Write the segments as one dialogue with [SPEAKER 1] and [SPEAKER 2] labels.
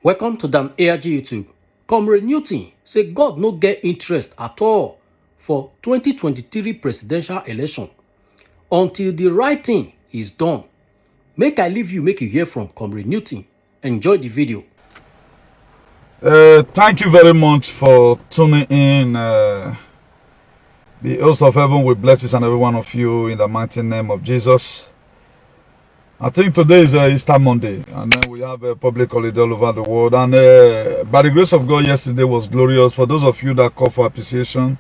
[SPEAKER 1] Welcome to Dam ARG YouTube. Comrade Newton say God no get interest at all for 2023 presidential election until the right thing is done. Make I leave you, make you hear from Comrade Newton. Enjoy the video.
[SPEAKER 2] Thank you very much for tuning in. The host of heaven will bless each and every one of you in the mighty name of Jesus. I think today is Easter Monday, and then we have a public holiday all over the world. And by the grace of God, yesterday was glorious. For those of you that call for appreciation,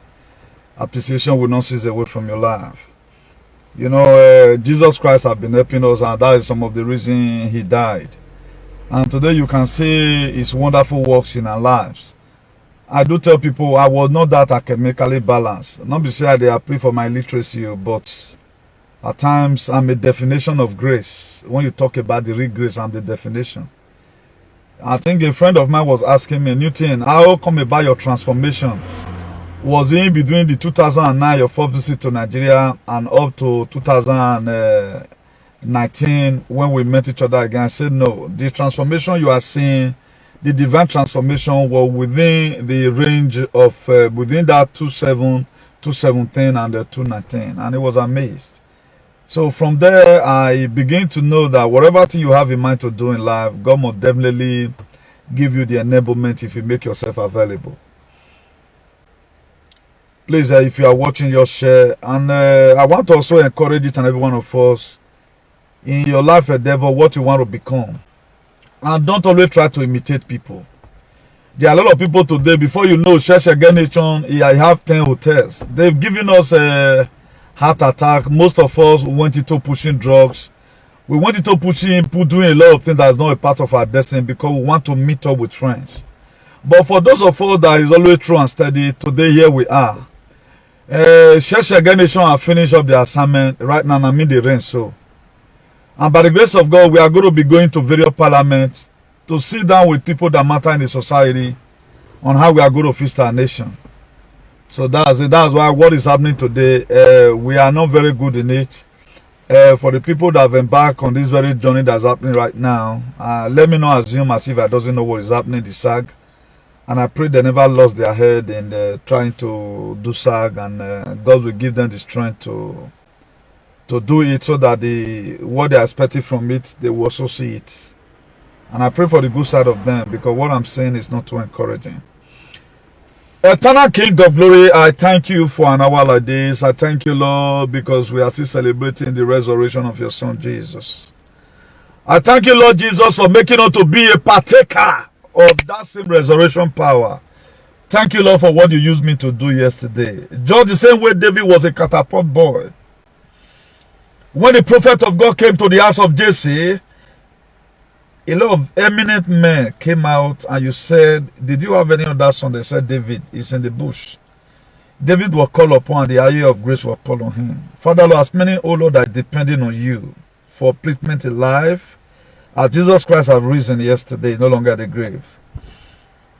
[SPEAKER 2] appreciation will not cease away from your life. You know, Jesus Christ has been helping us, and that is some of the reason He died. And today you can see His wonderful works in our lives. I do tell people I was not that academically balanced. Not be say they appeal for my literacy, but at times I'm a definition of grace. When you talk about the real grace, I'm the definition. I think a friend of mine was asking me, Newton, how come about your transformation? Was in between the 2009, your first visit to Nigeria, and up to 2019 when we met each other again? I said, no, the transformation you are seeing, the divine transformation, was within the range of, within that 217 and the 219, and it was amazed. So from there, I begin to know that whatever thing you have in mind to do in life, God will definitely give you the enablement if you make yourself available. Please, if you are watching, just share. And I want to also encourage each and every one of us in your life endeavor, what you want to become. And don't always try to imitate people. There are a lot of people today, before you know, Sheshege Nation, I have 10 hotels. They've given us a heart attack. Most of us went into pushing drugs. We went into doing a lot of things that is not a part of our destiny because we want to meet up with friends. But for those of us that is always true and steady, today here we are. Sheshege Nation have finished up the assignment right now. I'm in the rain, so. And by the grace of God, we are going to be going to various parliaments to sit down with people that matter in the society on how we are going to fix our nation. So that's it. That's why what is happening today, we are not very good in it. For the people that have embarked on this very journey that's happening right now, let me not assume as if I doesn't know what is happening in the SAG. And I pray they never lost their head in trying to do SAG, and God will give them the strength to do it so that what they are expecting from it, they will also see it. And I pray for the good side of them, because what I'm saying is not too encouraging. Eternal King of Glory, I thank you for an hour like this. I thank you, Lord, because we are still celebrating the resurrection of your Son, Jesus. I thank you, Lord Jesus, for making us to be a partaker of that same resurrection power. Thank you, Lord, for what you used me to do yesterday. Just the same way David was a catapult boy. When the prophet of God came to the house of Jesse, a lot of eminent men came out, and you said, did you have any other son? They said, David is in the bush. David was called upon, the eye of grace was poured on him. Father, Lord, as many, oh Lord, that are depending on you for upliftment in life, as Jesus Christ have risen yesterday, no longer the grave.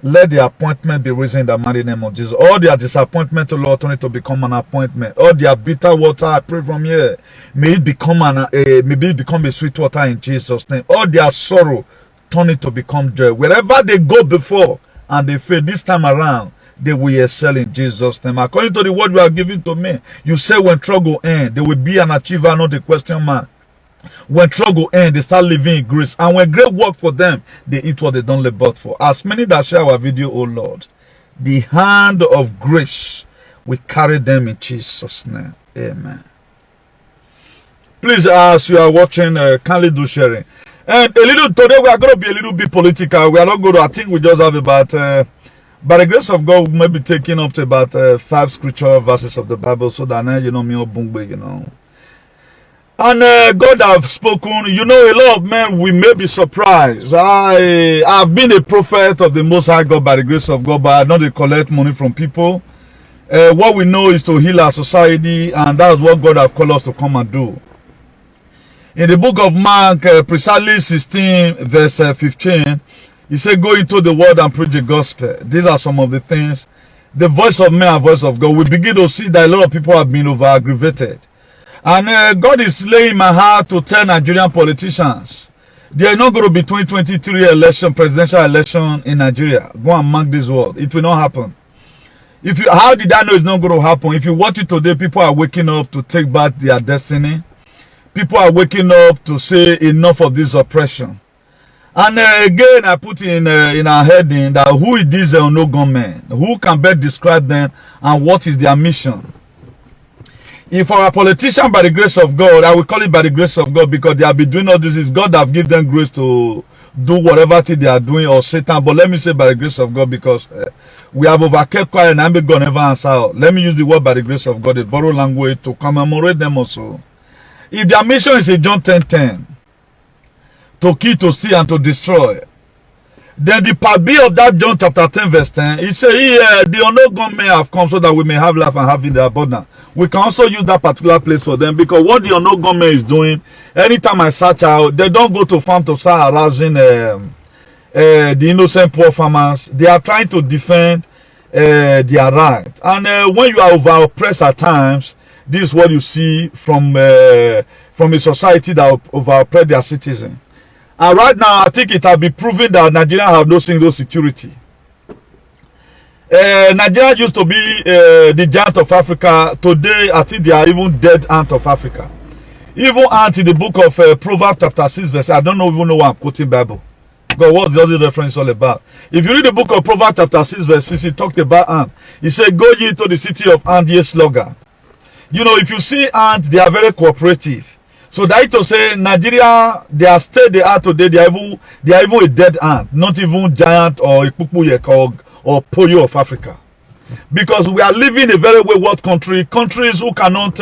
[SPEAKER 2] Let the appointment be risen in the mighty name of Jesus. All their disappointment, oh Lord, turn it to become an appointment. All their bitter water, I pray from here, may it become a sweet water in Jesus' name. All their sorrow, turn it to become joy. Wherever they go before and they fail, this time around, they will excel in Jesus' name. According to the word you are giving to me, you say when trouble ends, they will be an achiever, not a question mark. When trouble ends, they start living in grace. And when great work for them, they eat what they don't labor for. As many that share our video, oh Lord, the hand of grace will carry them in Jesus' name. Amen. Please, as you are watching, kindly do sharing. And today we are going to be a little bit political. We are not going to, I think we just have about, by the grace of God, we may be taking up to about 5 scripture verses of the Bible, so that, you know, me or Bungbe, you know. And God have spoken. You know, a lot of men, we may be surprised. I've been a prophet of the Most High God by the grace of God, but I not to collect money from people. What we know is to heal our society, and that's what God have called us to come and do. In the book of Mark, precisely 16, verse 15, he said, go into the world and preach the gospel. These are some of the things. The voice of man and voice of God. We begin to see that a lot of people have been over-aggravated. And God is laying my heart to tell Nigerian politicians, There is not going to be 2023 election, presidential election in Nigeria. Go and mark this word. It will not happen. How did I know it's not going to happen? If you watch it today, people are waking up to take back their destiny. People are waking up to say enough of this oppression. And again, I put in our heading that who is these no-gun men? Who can best describe them and what is their mission? If our politician, by the grace of God, I will call it by the grace of God because they have been doing all this, is God have given them grace to do whatever thing they are doing, or Satan. But let me say by the grace of God because we have overkept quiet and I'm going to never answer out. Let me use the word by the grace of God, a borrowed language, to commemorate them also. If their mission is a John 10:10, to kill, to steal, and to destroy, then the part B of that John chapter 10 verse 10, it says, the unknown men have come so that we may have life and have it in their abundance. We can also use that particular place for them because what the unknown government is doing, anytime I search out, they don't go to farm to start harassing the innocent poor farmers. They are trying to defend their right. And when you are over oppressed at times, this is what you see from a society that over oppress their citizens. And right now, I think it has been proven that Nigeria have no single security. Nigeria used to be the giant of Africa. Today, I think they are even dead ant of Africa. Even ant in the book of Proverbs chapter 6 verse, I don't even know why I'm quoting Bible. God, what's the other reference all about? If you read the book of Proverbs chapter 6 verse 6, he talked about ant. He said, go ye to the city of ant, ye sluggard. You know, if you see ant, they are very cooperative. So that to say Nigeria, they are state they are today, they are even a dead ant, not even giant or a Pupu or Poyo of Africa. Because we are living a very wayward country, countries who cannot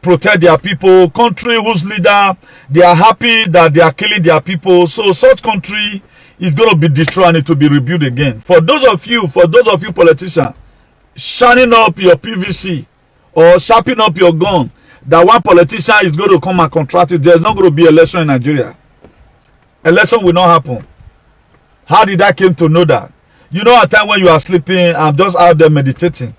[SPEAKER 2] protect their people, country whose leader, they are happy that they are killing their people. So such country is going to be destroyed and it will be rebuilt again. For those of you politicians, shining up your PVC or sharpening up your gun, that one politician is going to come and contract it, there's not going to be election in Nigeria. Election will not happen. How did I came to know that? You know, at time when you are sleeping, I'm just out there meditating.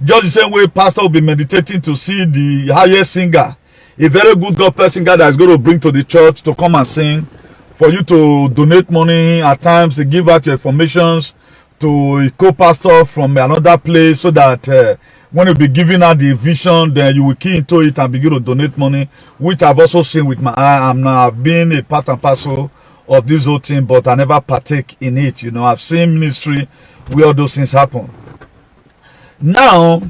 [SPEAKER 2] Just the same way pastor will be meditating to see the highest singer, a very good gospel singer that is going to bring to the church to come and sing, for you to donate money at times, to give out your informations to a co-pastor from another place so that when you be giving out the vision, then you will key into it and begin to donate money, which I've also seen with my eye. I've been a part and parcel of this whole thing, but I never partake in it. You know, I've seen ministry where all those things happen. Now,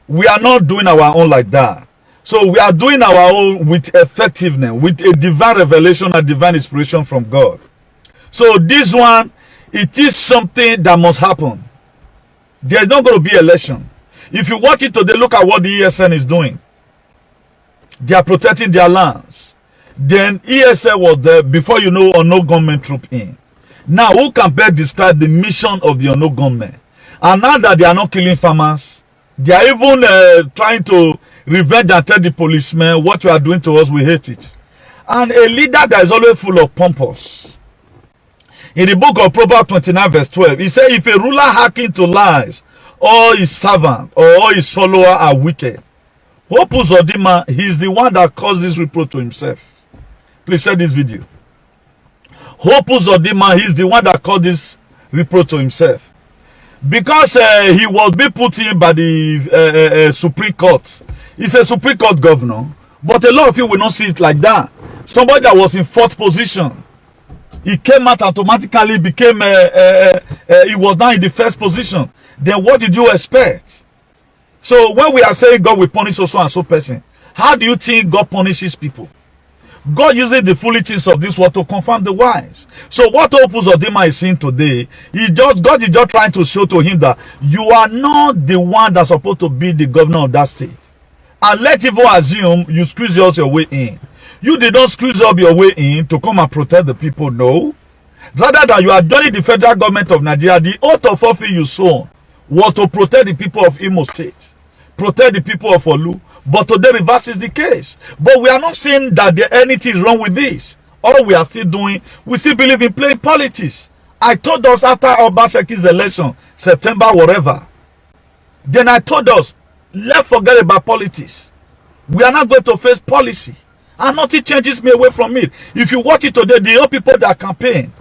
[SPEAKER 2] we are not doing our own like that. So we are doing our own with effectiveness, with a divine revelation and divine inspiration from God. So this one, it is something that must happen. There's not going to be election. If you watch it today, look at what the ESN is doing. They are protecting their lands. Then ESN was there before you know unknown government troop in. Now, who can best describe the mission of the unknown government? And now that they are not killing farmers, they are even trying to revenge and tell the policemen, what you are doing to us, we hate it. And a leader that is always full of pompous. In the book of Proverbs 29 verse 12, he said, if a ruler hearken to lies, all his servant or all his follower are wicked. Hope Uzodinma, he is the one that caused this reproach to himself. Please share this video. Hope Uzodinma, he is the one that caused this reproach to himself. Because he was being put in by the Supreme Court. He's a Supreme Court governor. But a lot of you will not see it like that. Somebody that was in fourth position, he came out automatically, became, he was now in the first position. Then what did you expect? So when we are saying God will punish so and so person, how do you think God punishes people? God uses the foolish things of this world to confirm the wise. So what Hope Uzodinma is seeing today, God is just trying to show to him that you are not the one that's supposed to be the governor of that state. And let even assume you squeeze out your way in. You did not squeeze up your way in to come and protect the people, no. Rather than you are joining the federal government of Nigeria, the oath of office you sworn was to protect the people of Imo State, protect the people of Olu. But today reverse is the case. But we are not saying that anything is wrong with this. All we are still doing, we still believe in playing politics. I told us after Obaseki's election, September, whatever. Then I told us, let's forget about politics. We are not going to face policy. And nothing changes me away from it. If you watch it today, the old people that campaign,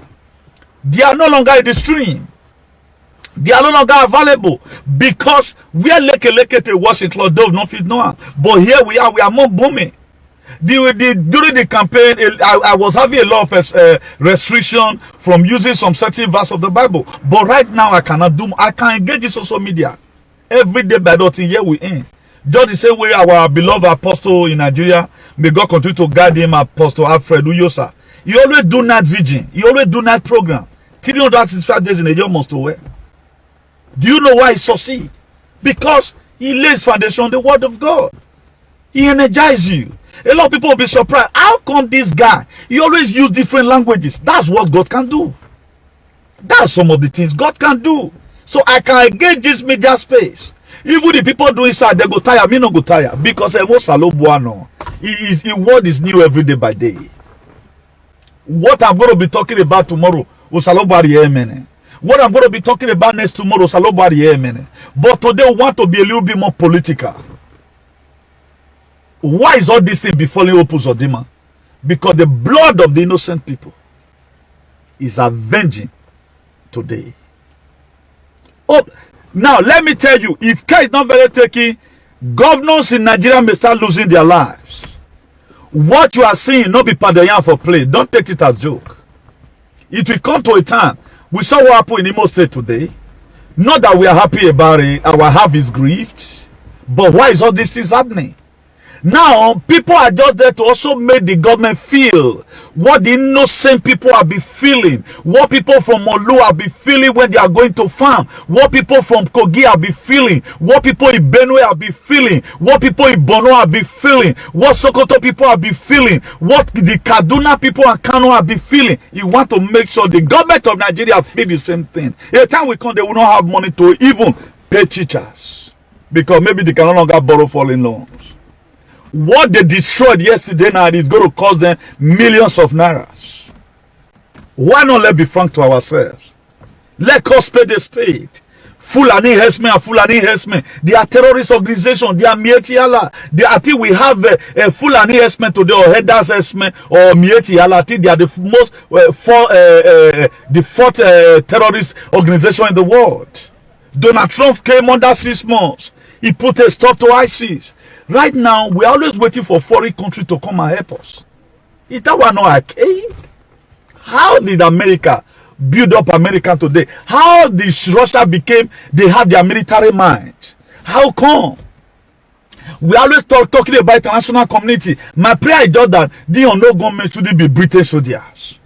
[SPEAKER 2] they are no longer in the stream. They are no longer available because where Leke was in Clodove, no fit no. But here we are more booming. During the campaign, I was having a lot of restriction from using some certain verse of the Bible. But right now, I can engage in social media every day by the year we in. Just the same way our beloved apostle in Nigeria, may God continue to guide him, Apostle Alfred Uyosa. He always do night vigil. He always do night program. 365 days in a year must to wear. Do you know why he succeed? Because he lays foundation on the word of God. He energizes you. A lot of people will be surprised. How come this guy, he always use different languages? That's what God can do. That's some of the things God can do. So I can engage this media space. Even the people doing inside, they go tired. Me no go tired. Because his word is new every day by day. What I'm going to be talking about tomorrow, what I'm going to be talking about next tomorrow, but today we want to be a little bit more political. Why is all this thing befalling Opus Odima? Because the blood of the innocent people is avenging today. Oh, now let me tell you, if care is not very taking, governors in Nigeria may start losing their lives. What you are seeing, not be Pandayan for play. Don't take it as joke. It will come to a time. We saw what happened in Imo State today. Not that we are happy about it. Our heart is grieved. But why is all these things happening? Now, people are just there to also make the government feel what the innocent people have been feeling, what people from Olu have been feeling when they are going to farm, what people from Kogi have been feeling, what people in Benue have been feeling, what people in Bono have been feeling, what Sokoto people have been feeling, what the Kaduna people and Kano have been feeling. You want to make sure the government of Nigeria feel the same thing. At the time we come, they will not have money to even pay teachers because maybe they can no longer borrow foreign loans. What they destroyed yesterday now is going to cost them millions of nairas. Why not let's be frank to ourselves? Let us pay the spade. Fulani Hesme and Fulani Hesme. They are terrorist organization. They are Mieti Allah. I think we have a Fulani Hesme today or Hedas Hesme or Mieti Allah. I think they are the most the fourth terrorist organization in the world. Donald Trump came under 6 months. He put a stop to ISIS. Right now, we're always waiting for foreign country to come and help us. Is that one not okay? How did America build up America today? How did Russia became, they have their military might? How come? We always talking about international community. My prayer is just that the unknown government shouldn't be British soldiers.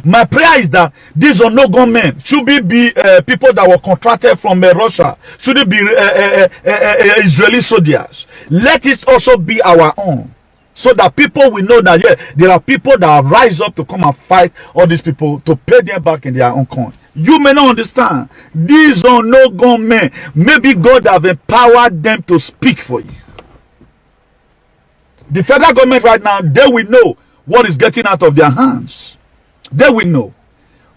[SPEAKER 2] My prayer is that these unknown government should be people that were contracted from Russia. Should it be Israeli soldiers? Let it also be our own. So that people will know that, yeah, there are people that rise up to come and fight all these people to pay them back in their own coin. You may not understand. These unknown government, maybe God have empowered them to speak for you. The federal government right now, they will know what is getting out of their hands. They will know.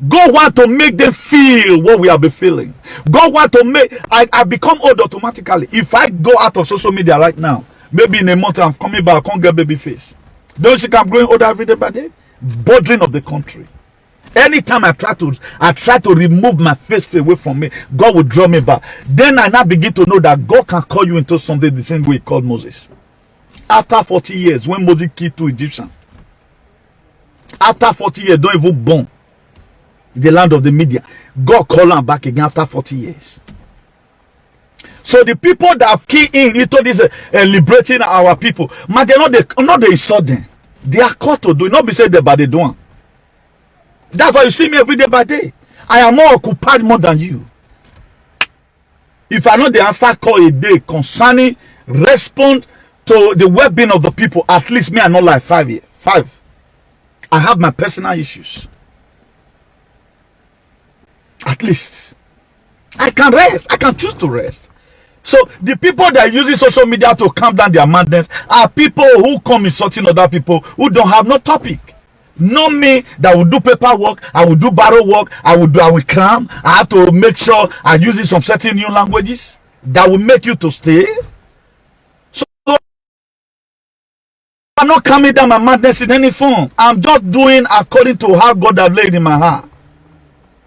[SPEAKER 2] God want to make them feel what we have been feeling. God want to make, I become old automatically. If I go out of social media right now, maybe in a month I'm coming back, I can't get baby face. Don't you think I'm growing older every day by day? Bordering of the country. Anytime I try to remove my face away from me, God will draw me back. Then I now begin to know that God can call you into something the same way he called Moses. After 40 years, when Moses killed 2 Egyptians, after 40 years, don't even born the land of the media, God called them back again after 40 years. So the people that have keyed into this liberating our people, man, they're not they insult them. They are called to do it, not be said that, but they don't. That's why you see me every day by day. I am more occupied more than you. If I know the answer call a day concerning respond to the well-being of the people, at least me, I not like 5 years. 5. I have my personal issues. At least. I can rest. I can choose to rest. So the people that are using social media to calm down their madness are people who come insulting other people who don't have no topic. Not me that will do paperwork, I will do barrow work, I will cram. I have to make sure I use some certain new languages that will make you to stay. I'm not calming down my madness in any form. I'm just doing according to how God has laid in my heart.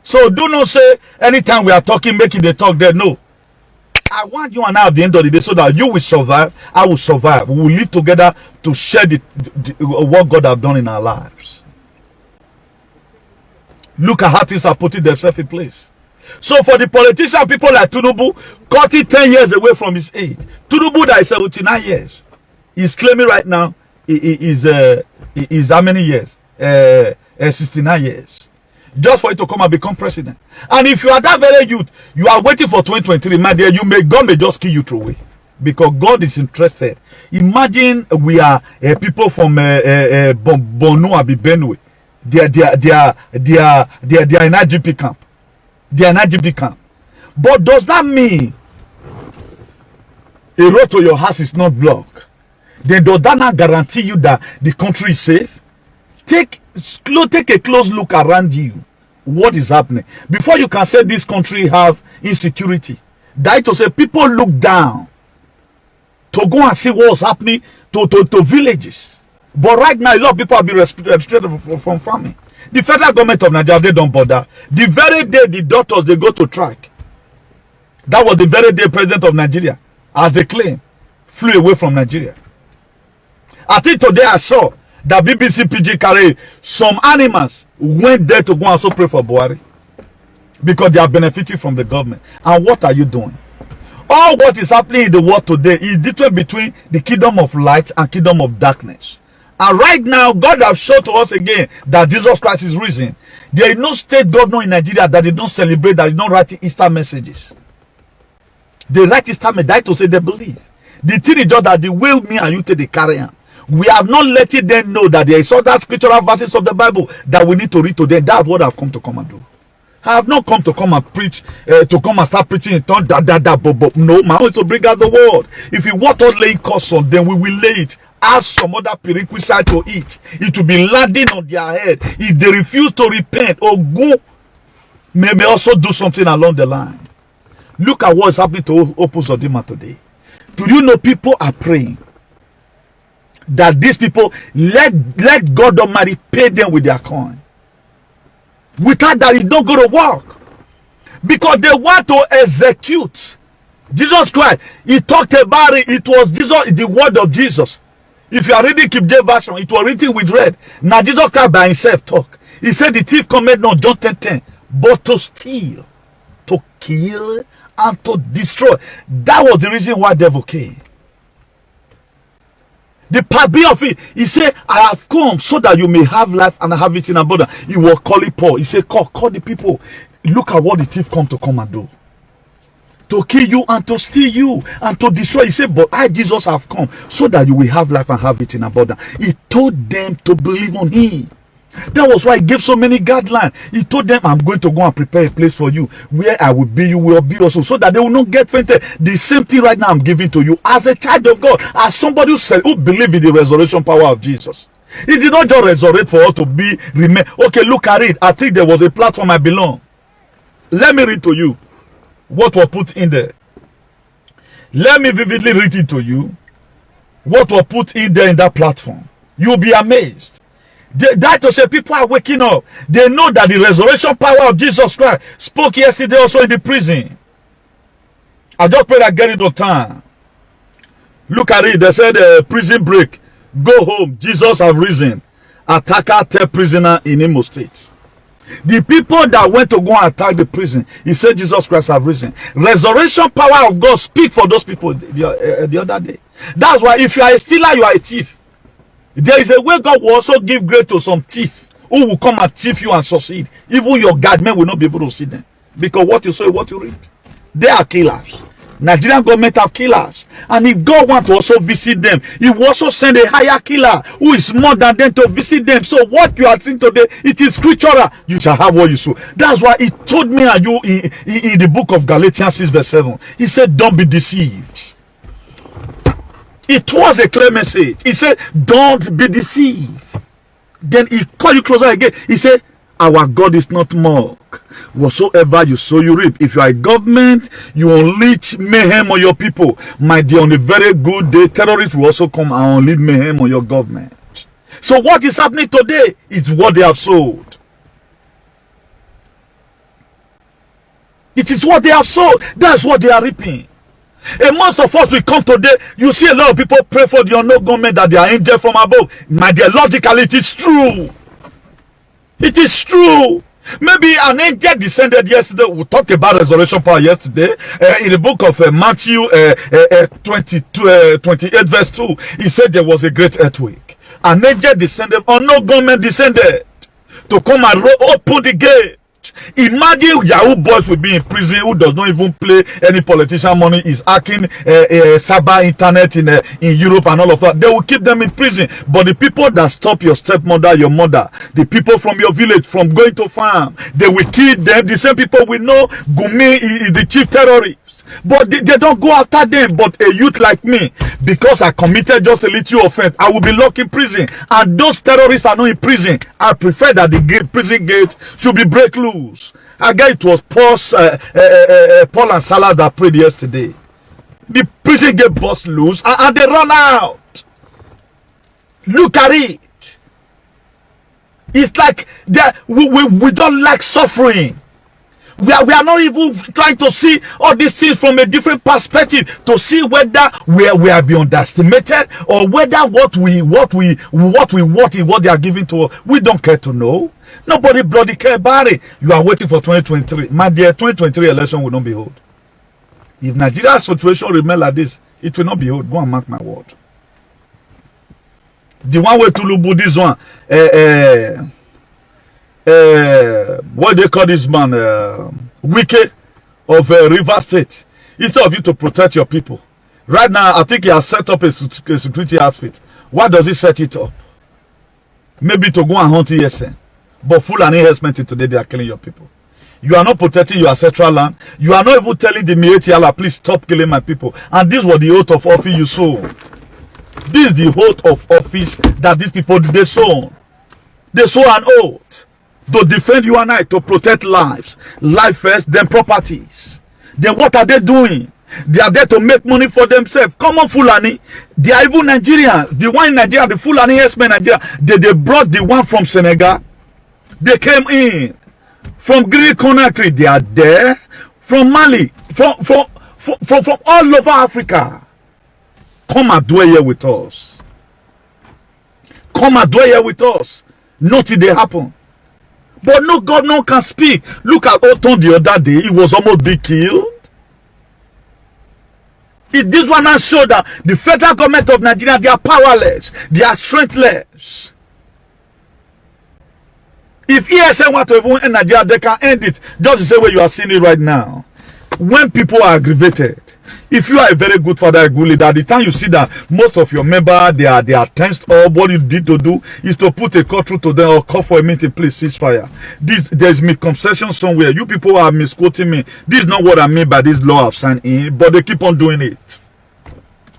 [SPEAKER 2] So do not say anytime we are talking, make it the talk there. No. I want you and I at the end of the day so that you will survive, I will survive. We will live together to share what God has done in our lives. Look at how things are putting themselves in place. So for the politician, people like Tinubu, cutting 10 years away from his age. Tinubu that is 79 years. He's claiming right now is how many years? 69 years. Just for it to come and become president. And if you are that very youth, you are waiting for 2023, my dear, God may just kill you through away. Because God is interested. Imagine we are people from Borno Abi Benue. They are in IGP camp. They are in IGP camp. But does that mean a road to your house is not blocked? Then does that not guarantee you that the country is safe? Take a close look around you. What is happening? Before you can say this country have insecurity, that to say people look down to go and see what's happening to villages. But right now, a lot of people have been restricted from farming. The federal government of Nigeria, they don't bother. The very day the doctors, they go to strike. That was the very day president of Nigeria, as they claim, flew away from Nigeria. I think today I saw that BBC PG carried some animals went there to go and also pray for Buhari. Because they are benefiting from the government. And what are you doing? All what is happening in the world today is different between the kingdom of light and kingdom of darkness. And right now, God has shown to us again that Jesus Christ is risen. There is no state governor in Nigeria that they don't celebrate, that they don't write Easter messages. They write Easter messages to say they believe. The thing is just that the way me and you take the carry on. We have not let them know that there is other scriptural verses of the Bible that we need to read to them. That's what I've come to come and do. I have not come to come and preach, to come and start preaching in tongues, but no, my own is to bring out the word. If you want to lay curse on them, we will lay it. Ask some other prerequisite to it. It will be landing on their head. If they refuse to repent or go, maybe also do something along the line. Look at what is happening to Opus Odima today. Do you know people are praying that these people let God Almighty pay them with their coin? Without that, it's not going to work. Because they want to execute Jesus Christ. He talked about it. It was Jesus, the word of Jesus. If you are reading King James Version, it was written with red. Now Jesus Christ by himself talk. He said the thief cometh not, John 10:10, but to steal, to kill, and to destroy. That was the reason why devil came. The part B of it, he said, I have come so that you may have life and have it in abundance. He was calling Paul. He said, call the people. Look at what the thief come and do. To kill you and to steal you and to destroy. He said, but I, Jesus, have come so that you will have life and have it in abundance. He told them to believe on him. That was why he gave so many guidelines. He told them, I'm going to go and prepare a place for you. Where I will be, you will be also. So that they will not get fainted. The same thing right now I'm giving to you. As a child of God. As somebody who believes in the resurrection power of Jesus. He did not just resurrect for us to be remain. Okay, look at it. I think there was a platform I belong. Let me read to you what was put in there. Let me vividly read it to you. What was put in there in that platform. You'll be amazed. That to say people are waking up. They know that the resurrection power of Jesus Christ spoke yesterday also in the prison. I just pray that get it on time. Look at it. They said prison break. Go home. Jesus have risen. Attacker tell prisoner in Imo State. The people that went to go and attack the prison, he said Jesus Christ have risen. Resurrection power of God speak for those people the other day. That's why if you are a stealer, you are a thief. There is a way God will also give grace to some thief who will come and thief you and succeed. Even your guardsmen will not be able to see them. Because what you sow is what you reap. They are killers. Nigerian government have killers. And if God wants to also visit them, he will also send a higher killer who is more than them to visit them. So what you are seeing today, it is scriptural. You shall have what you sow. That's why he told me and you in the book of Galatians 6 verse 7. He said, don't be deceived. It was a clear message. He said, don't be deceived. Then he called you closer again. He said, Our God is not mocked. Whatsoever you sow, you reap. If you are a government, you unleash mayhem on your people. My dear, on a very good day, terrorists will also come and unleash mayhem on your government. So what is happening today is what they have sowed. It is what they have sowed. That's what they are reaping. And most of us will come today. You see a lot of people pray for the unknown government that they are angels from above. My dear, logically, it is true. It is true. Maybe an angel descended yesterday. We talked about resurrection power yesterday. In the book of Matthew 28 verse 2, he said there was a great earthquake. An angel descended, unknown government descended to come and open the gate. Imagine Yahoo boys will be in prison who does not even play any politician money, is hacking cyber internet in Europe and all of that. They will keep them in prison. But the people that stop your stepmother, your mother, the people from your village from going to farm, they will kill them. The same people we know Gumi is the chief terrorist. But they don't go after them. But a youth like me, because I committed just a little offense, I will be locked in prison. And those terrorists are not in prison. I prefer that the prison gate should be break loose. I guess it was Paul and Salah that prayed yesterday. The prison gate bust loose and they run out. Look at it. It's like we don't like suffering. We are not even trying to see all these things from a different perspective, to see whether we are being underestimated or whether what we want is what they are giving to us. We don't care to know. Nobody bloody care about it. You are waiting for 2023. My dear, 2023 election will not be held. If Nigeria's situation remains like this, it will not be held. Go and mark my word. The one way to Lubu, this one, what they call this man, Wike of River State. Instead of you to protect your people, right now I think he has set up a security outfit. Why does he set it up? Maybe to go and hunt ESN. But full and harassment today, they are killing your people. You are not protecting your ancestral land. You are not even telling the Mieti Allah, please stop killing my people. And this was the oath of office you sow. This is the oath of office that these people they sow. They sow an oath to defend you and I, to protect lives. Life first, then properties. Then what are they doing? They are there to make money for themselves. Come on, Fulani. They are even Nigerians. The one in Nigeria, the Fulani herdsmen Nigeria, they brought the one from Senegal. They came in. From Guinea Conakry, they are there. From Mali, from all over Africa. Come and dwell here with us. Come and dwell here with us. Nothing they happen. But no, God no can speak. Look at Oton the other day. He was almost being killed. This one now show that the federal government of Nigeria, they are powerless. They are strengthless. If ESN want to even end Nigeria, they can end it. Just the same way you are seeing it right now. When people are aggravated, if you are a very good father, a good leader, at the time you see that most of your members, they are tensed up, what you need to do is to put a call through to them or call for a meeting, please ceasefire. There's misconception somewhere. You people are misquoting me. This is not what I mean by this law I've signed in, but they keep on doing it.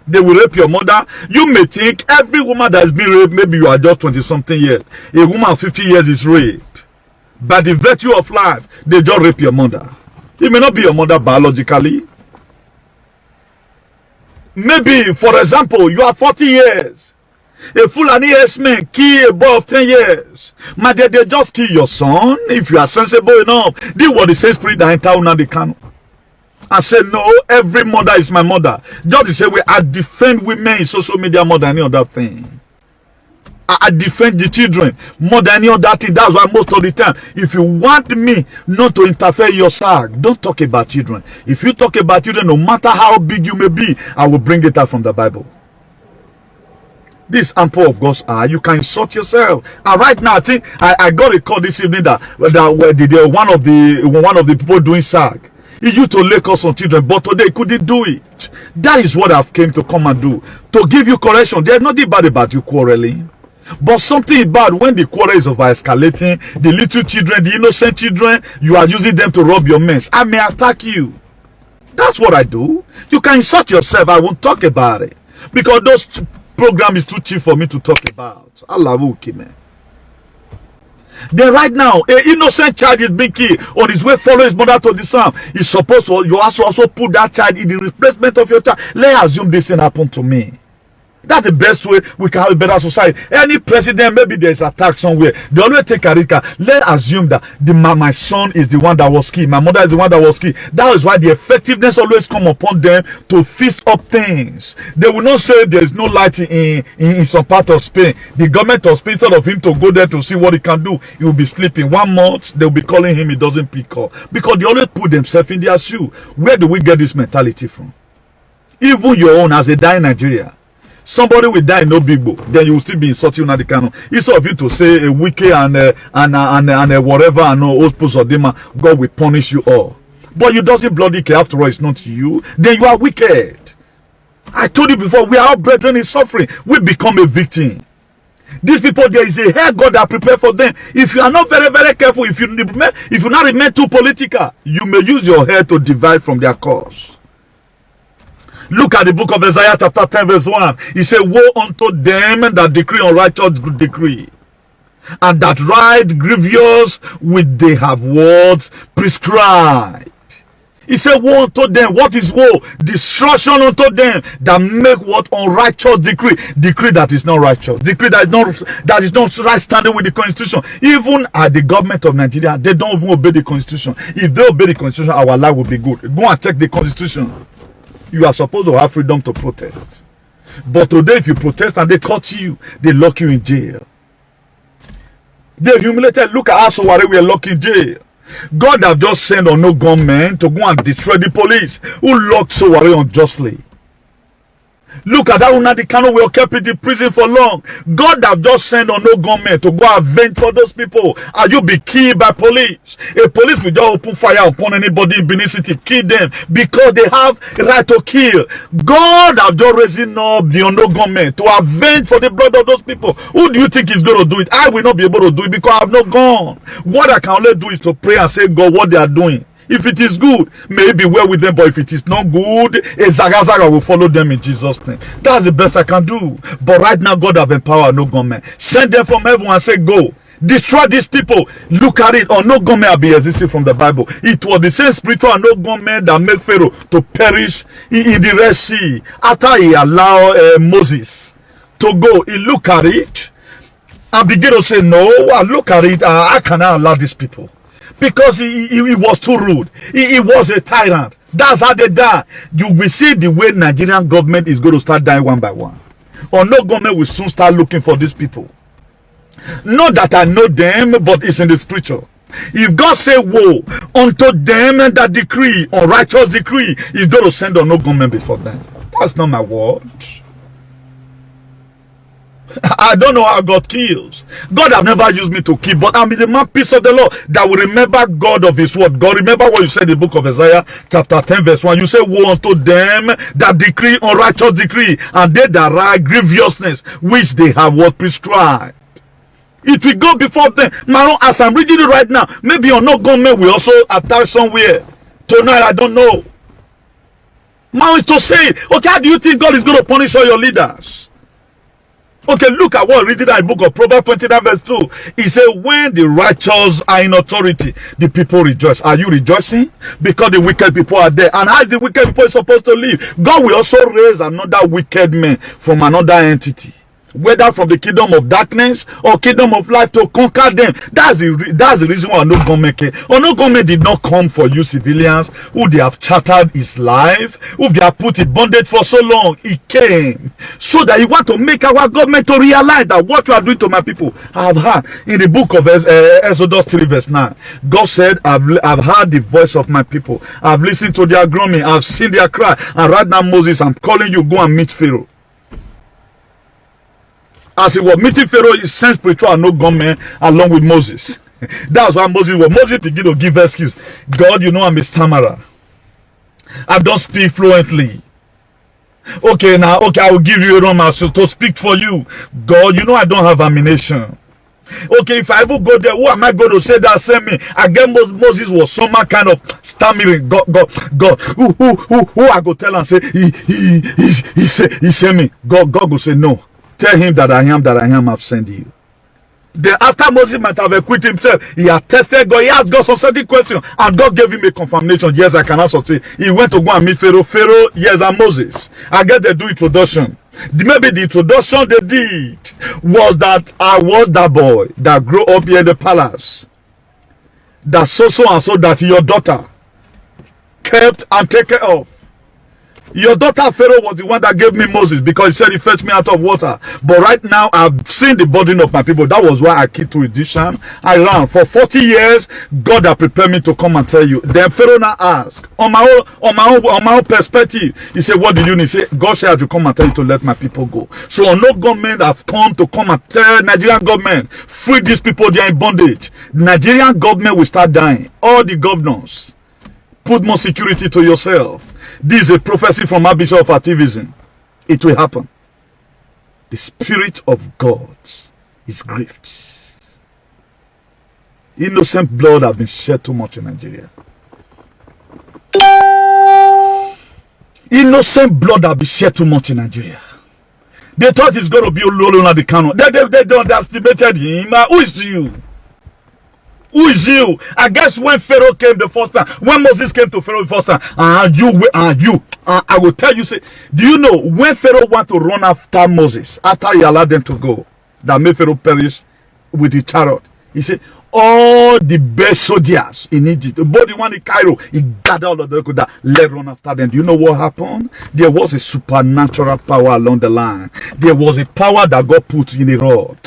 [SPEAKER 2] They will rape your mother. You may think every woman that has been raped, maybe you are just 20-something years. A woman of 50 years is raped. By the virtue of life, they just rape your mother. It may not be your mother biologically. Maybe, for example, you are 40 years. A Fulani herdsman kill a boy of 10 years. My dear, they just kill your son. If you are sensible enough, this was the same spirit that entered Nnamdi Kanu. I said, no, every mother is my mother. Just the same way I defend women in social media more than any other thing. I defend the children more than any other thing. That's why most of the time, if you want me not to interfere in your side, don't talk about children. If you talk about children, no matter how big you may be, I will bring it out from the Bible. This ample of God's eye, you can insult yourself. And right now, I think I got a call this evening that one of the people doing SAG. He used to lay us on children, but today he couldn't do it. That is what I've came to come and do. To give you correction. There's nothing bad about you quarreling. But something bad when the quarrel is over escalating. The little children, the innocent children, you are using them to rob your mess. I may attack you. That's what I do. You can insult yourself. I won't talk about it. Because those program is too cheap for me to talk about. Allah will keep me. Then right now, an innocent child is being killed on his way follow his mother to the farm. He's supposed to, you also put that child in the replacement of your child. Let's assume this thing happened to me. That's the best way we can have a better society. Any president, maybe there's attack somewhere. They always take a risk. Let's assume that my son is the one that was killed. My mother is the one that was killed. That is why the effectiveness always come upon them to fix up things. They will not say there is no light in some part of Spain. The government of Spain, instead of him to go there to see what he can do, he will be sleeping. 1 month, they will be calling him, he doesn't pick up. Because they always put themselves in their shoe. Where do we get this mentality from? Even your own, as a die in Nigeria. Somebody will die in no big book, then you will still be insulting the canon. Instead of you to say a wicked and whatever and ospos or demon, God will punish you all. But you doesn't bloody care. After all, it's not you. Then you are wicked. I told you before, we are all brethren in suffering. We become a victim. These people, there is a hair God that prepared for them. If you are not very, very careful, if you not remain too political, you may use your hair to divide from their cause. Look at the book of Isaiah chapter 10 verse 1. He said, woe unto them that decree unrighteous decree, and that write grievous which they have words prescribed. He said, woe unto them. What is woe? Destruction unto them that make what? Unrighteous decree. Decree that is not righteous. Decree that is not right standing with the constitution. Even at the government of Nigeria, they don't even obey the constitution. If they obey the constitution, our life will be good. Go and check the constitution. You are supposed to have freedom to protest. But today, if you protest and they caught you, they lock you in jail. They humiliated. Look at us, where we are locked in jail. God have just sent on no gunmen to go and destroy the police who locked Sowore unjustly. Look at that one, the Kano will kept in the prison for long. God have just sent on no government to go avenge for those people. Are you be killed by police? A police will just open fire upon anybody in Benin City, kill them because they have a right to kill. God have just risen up the no government to avenge for the blood of those people. Who do you think is going to do it? I will not be able to do it because I have no gun. What I can only do is to pray and say, God, what they are doing. If it is good, may it be well with them. But if it is not good, a zagazaga will follow them in Jesus' name. That's the best I can do. But right now, God have empowered no government. Send them from heaven and say, go. Destroy these people. Look at it. Or no government will be existing from the Bible. It was the same spiritual no government that made Pharaoh to perish in the Red Sea. After he allowed Moses to go, he looked at it and began to say, no, I look at it. I cannot allow these people. Because he was too rude. He was a tyrant. That's how they die. You will see the way Nigerian government is going to start dying one by one. Or no government will soon start looking for these people. Not that I know them, but it's in the scripture. If God say woe unto them that decree, unrighteous decree, he's going to send on no government before them. That's not my word. I don't know how God kills. God have never used me to kill, but I'm in the mouthpiece of the Lord that will remember God of his word. God, remember what you said in the book of Isaiah chapter 10 verse 1. You say, woe unto them that decree unrighteous decree, and they that write grievousness which they have what prescribed. It will go before them. Maron, as I'm reading it right now, maybe on no government will also attach somewhere. Tonight, I don't know. Now is to say, okay, how do you think God is going to punish all your leaders? Okay, look at what reading that book of Proverbs 29 verse 2. He said, when the righteous are in authority, the people rejoice. Are you rejoicing? Because the wicked people are there. And how is the wicked people supposed to live? God will also raise another wicked man from another entity, whether from the kingdom of darkness or kingdom of life, to conquer them. That's the reason why no government came. No government did not come for you civilians who they have chartered his life, who they have put in bondage for so long. He came so that he want to make our government to realize that what you are doing to my people. I have heard in the book of Exodus 3 verse 9, God said, I've heard the voice of my people. I've listened to their groaning. I've seen their cry. And right now, Moses, I'm calling you, go and meet Pharaoh. As he was meeting Pharaoh, he sent spiritual no gunmen along with Moses. That's why Moses began to give excuse. God, you know I'm a stammerer. I don't speak fluently. Okay, now, I will give you a room to speak for you. God, you know I don't have ammunition. Okay, if I ever go there, who am I going to say that send me? Again, Moses was some kind of stammering. God, who I go tell and say, he sent me. God will say, no. Tell him that I am, I've sent you. Then after Moses might have acquitted himself, he had tested God, he asked God some certain questions, and God gave him a confirmation. Yes, I can also say he went to go and meet Pharaoh. Pharaoh, yes, and Moses. I guess they do introduction. Maybe the introduction they did was that I was that boy that grew up here in the palace. That so and so that your daughter kept and take care of. Your daughter Pharaoh was the one that gave me Moses because he said he fetched me out of water. But right now I've seen the burden of my people. That was why I keep to Egyptian. I ran for 40 years. God had prepared me to come and tell you. Then Pharaoh now asked, on my own perspective, he said, what do you need? He said, God said I should come and tell you to let my people go. So no government have come to come and tell Nigerian government, free these people, they are in bondage. Nigerian government will start dying. All the governors, put more security to yourself. This is a prophecy from Archbishop of activism. It will happen. The Spirit of God is grieved. Innocent blood has been shed too much in Nigeria. Innocent blood has been shed too much in Nigeria. They thought it's going to be Ololona the Kano. They underestimated him. Who is you? Who is you? I guess when Pharaoh came the first time, when Moses came to Pharaoh the first time, I will tell you, say, do you know when Pharaoh wanted to run after Moses, after he allowed them to go, that made Pharaoh perish with the chariot? He said, all the best soldiers in Egypt, both the one in Cairo, he gathered all of them that let run after them. Do you know what happened? There was a supernatural power along the line. There was a power that God put in the rod.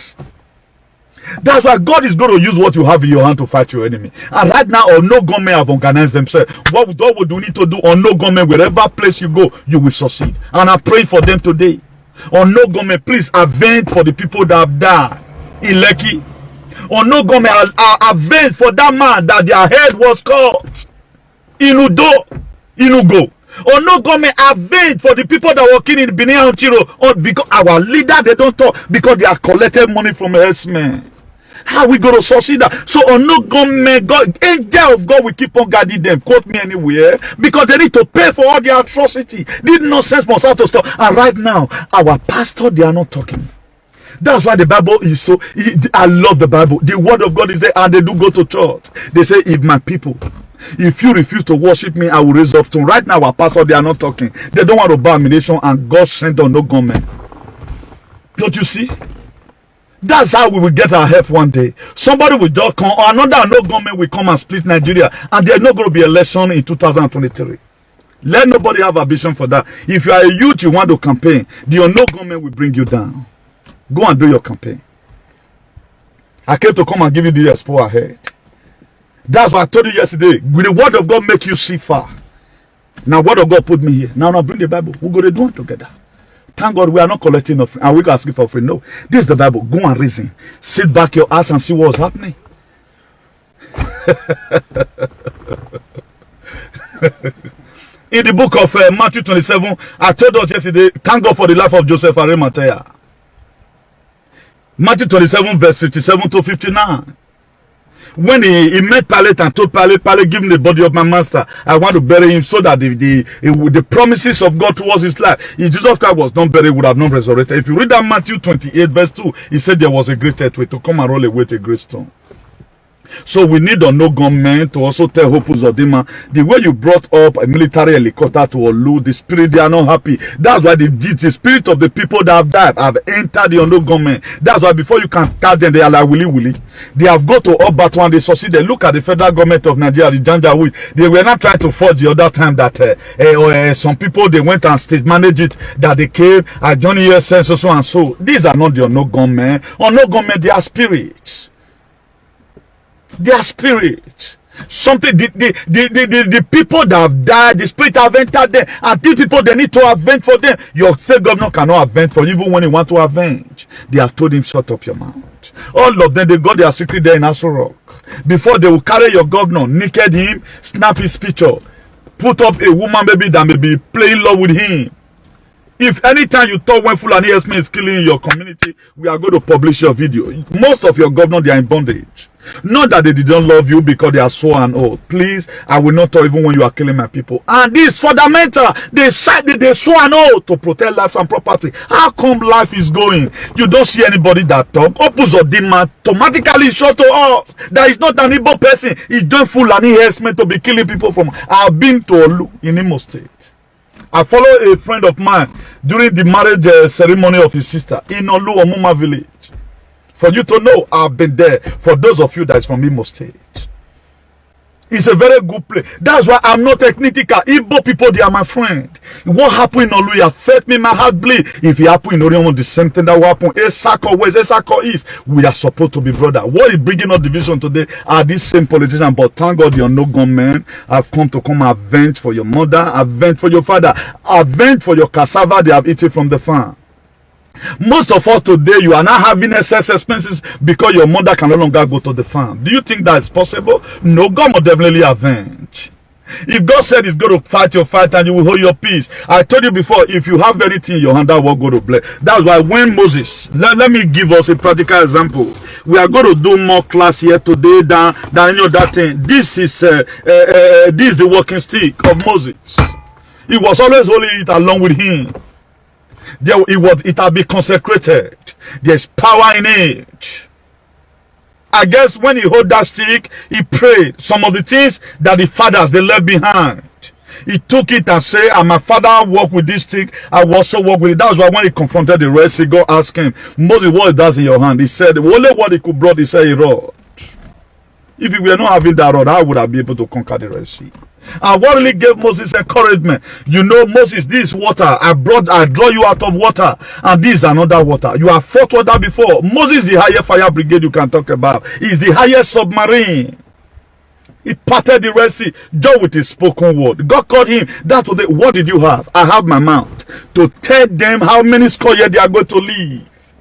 [SPEAKER 2] That's why God is going to use what you have in your hand to fight your enemy. And right now, no government have organized themselves. What would you need to do? No government, wherever place you go, you will succeed. And I pray for them today. No government, please avenge for the people that have died in Lekki. No government, avenge for that man that their head was cut in Inugo. No government, avenge for the people that were killed in Benin and Chiro. Because our leader, they don't talk because they are collected money from herdsmen. How are we going to succeed that? So no government, God, angel of God will keep on guarding them. Quote me anywhere. Because they need to pay for all their atrocity. This nonsense must have to stop. And right now, our pastor, they are not talking. That's why the Bible is so, I love the Bible. The word of God is there and they do go to church. They say, if my people, if you refuse to worship me, I will raise up to. Right now, our pastor, they are not talking. They don't want to abomination and God sent on no government. Don't you see? That's how we will get our help one day. Somebody will just come, or another no government will come and split Nigeria, and there's not going to be election in 2023. Let nobody have a vision for that. If you are a youth, you want to campaign, the no government will bring you down. Go and do your campaign. I came to come and give you the expo ahead. That's what I told you yesterday. Will the word of God make you see far? Now, word of God put me here. Now bring the Bible. We're going to do one together. Thank God we are not collecting offering. And we're asking for free. No. This is the Bible. Go and reason. Sit back your ass and see what's happening. In the book of Matthew 27, I told us yesterday, thank God for the life of Joseph Arimathea. Matthew 27, verse 57 to 59. When he met Pilate and told Pilate, give him the body of my master. I want to bury him so that the promises of God towards his life, if Jesus Christ was not buried, would have not resurrected. If you read that Matthew 28, verse 2, he said there was a great earthquake to come and roll away a great stone. So we need no government to also tell Hope Uzodinma, the way you brought up a military helicopter to Olu, the spirit, they are not happy. That's why the spirit of the people that have died have entered the no government. That's why before you can tell them, they are like willy. They have got to Obatu and they succeeded. Look at the federal government of Nigeria, the Janjaweed. They were not trying to forge the other time that some people, they went and state managed it, that they came, Johnny says so and so. These are not the no government. Or no government, they are spirits. Their spirit, something, the people that have died, the spirit have entered them, and these people, they need to avenge for them. Your state governor cannot avenge for you, even when he want to avenge. They have told him, shut up your mouth. All of them, they got their secret there in Aso Rock. Before they will carry your governor, naked him, snap his picture, put up a woman maybe that may be playing love with him. If anytime you talk when Fulani herdsmen is killing in your community, we are going to publish your video. Most of your governors, they are in bondage. Not that they didn't love you because they are so and old. Please, I will not talk even when you are killing my people. And this fundamental, they so and old to protect life and property. How come life is going? You don't see anybody that talk. Opus of demand automatically show to us that is not an Igbo person. He don't Fulani herdsmen to be killing people from. I've been to Olu in Imo State. I follow a friend of mine during the marriage ceremony of his sister in Olu Omuma village. For you to know, I've been there. For those of you that is from Imo State. It's a very good place. That's why I'm not technical. Igbo people, they are my friend. What happened in Olu affect me, my heart bleed. If it happened in Orion, the same thing that will happen. Esako West, Esako East. We are supposed to be brother. What is bringing up division today are these same politicians. But thank God you're no gunmen. I've come to avenge for your mother, avenge for your father, avenge for your cassava they have eaten from the farm. Most of us today, you are not having excess expenses because your mother can no longer go to the farm. Do you think that is possible? No, God will definitely avenge. If God said he's going to fight your fight and you will hold your peace. I told you before, if you have anything in your hand, that will go to bless. That's why when Moses, let me give us a practical example. We are going to do more class here today than any other thing. This is the walking stick of Moses. He was always holding it along with him. It had been consecrated. There's power in it. I guess when he held that stick, he prayed. Some of the things that the fathers they left behind, he took it and said, and my father walked with this stick, I will also walk with it. That was why when he confronted the Red Sea, God asked him, Moses, what is that in your hand? He said, only what he could brought, he said, a rod. If we were not having that rod, how would I be able to conquer the Red Sea? And what really gave Moses encouragement? You know, Moses, this water, I draw you out of water, and this is another water. You have fought water before. Moses, the highest fire brigade you can talk about, is the highest submarine. He parted the Red Sea just with his spoken word. God called him. That was what did you have? I have my mouth to tell them how many score years they are going to live.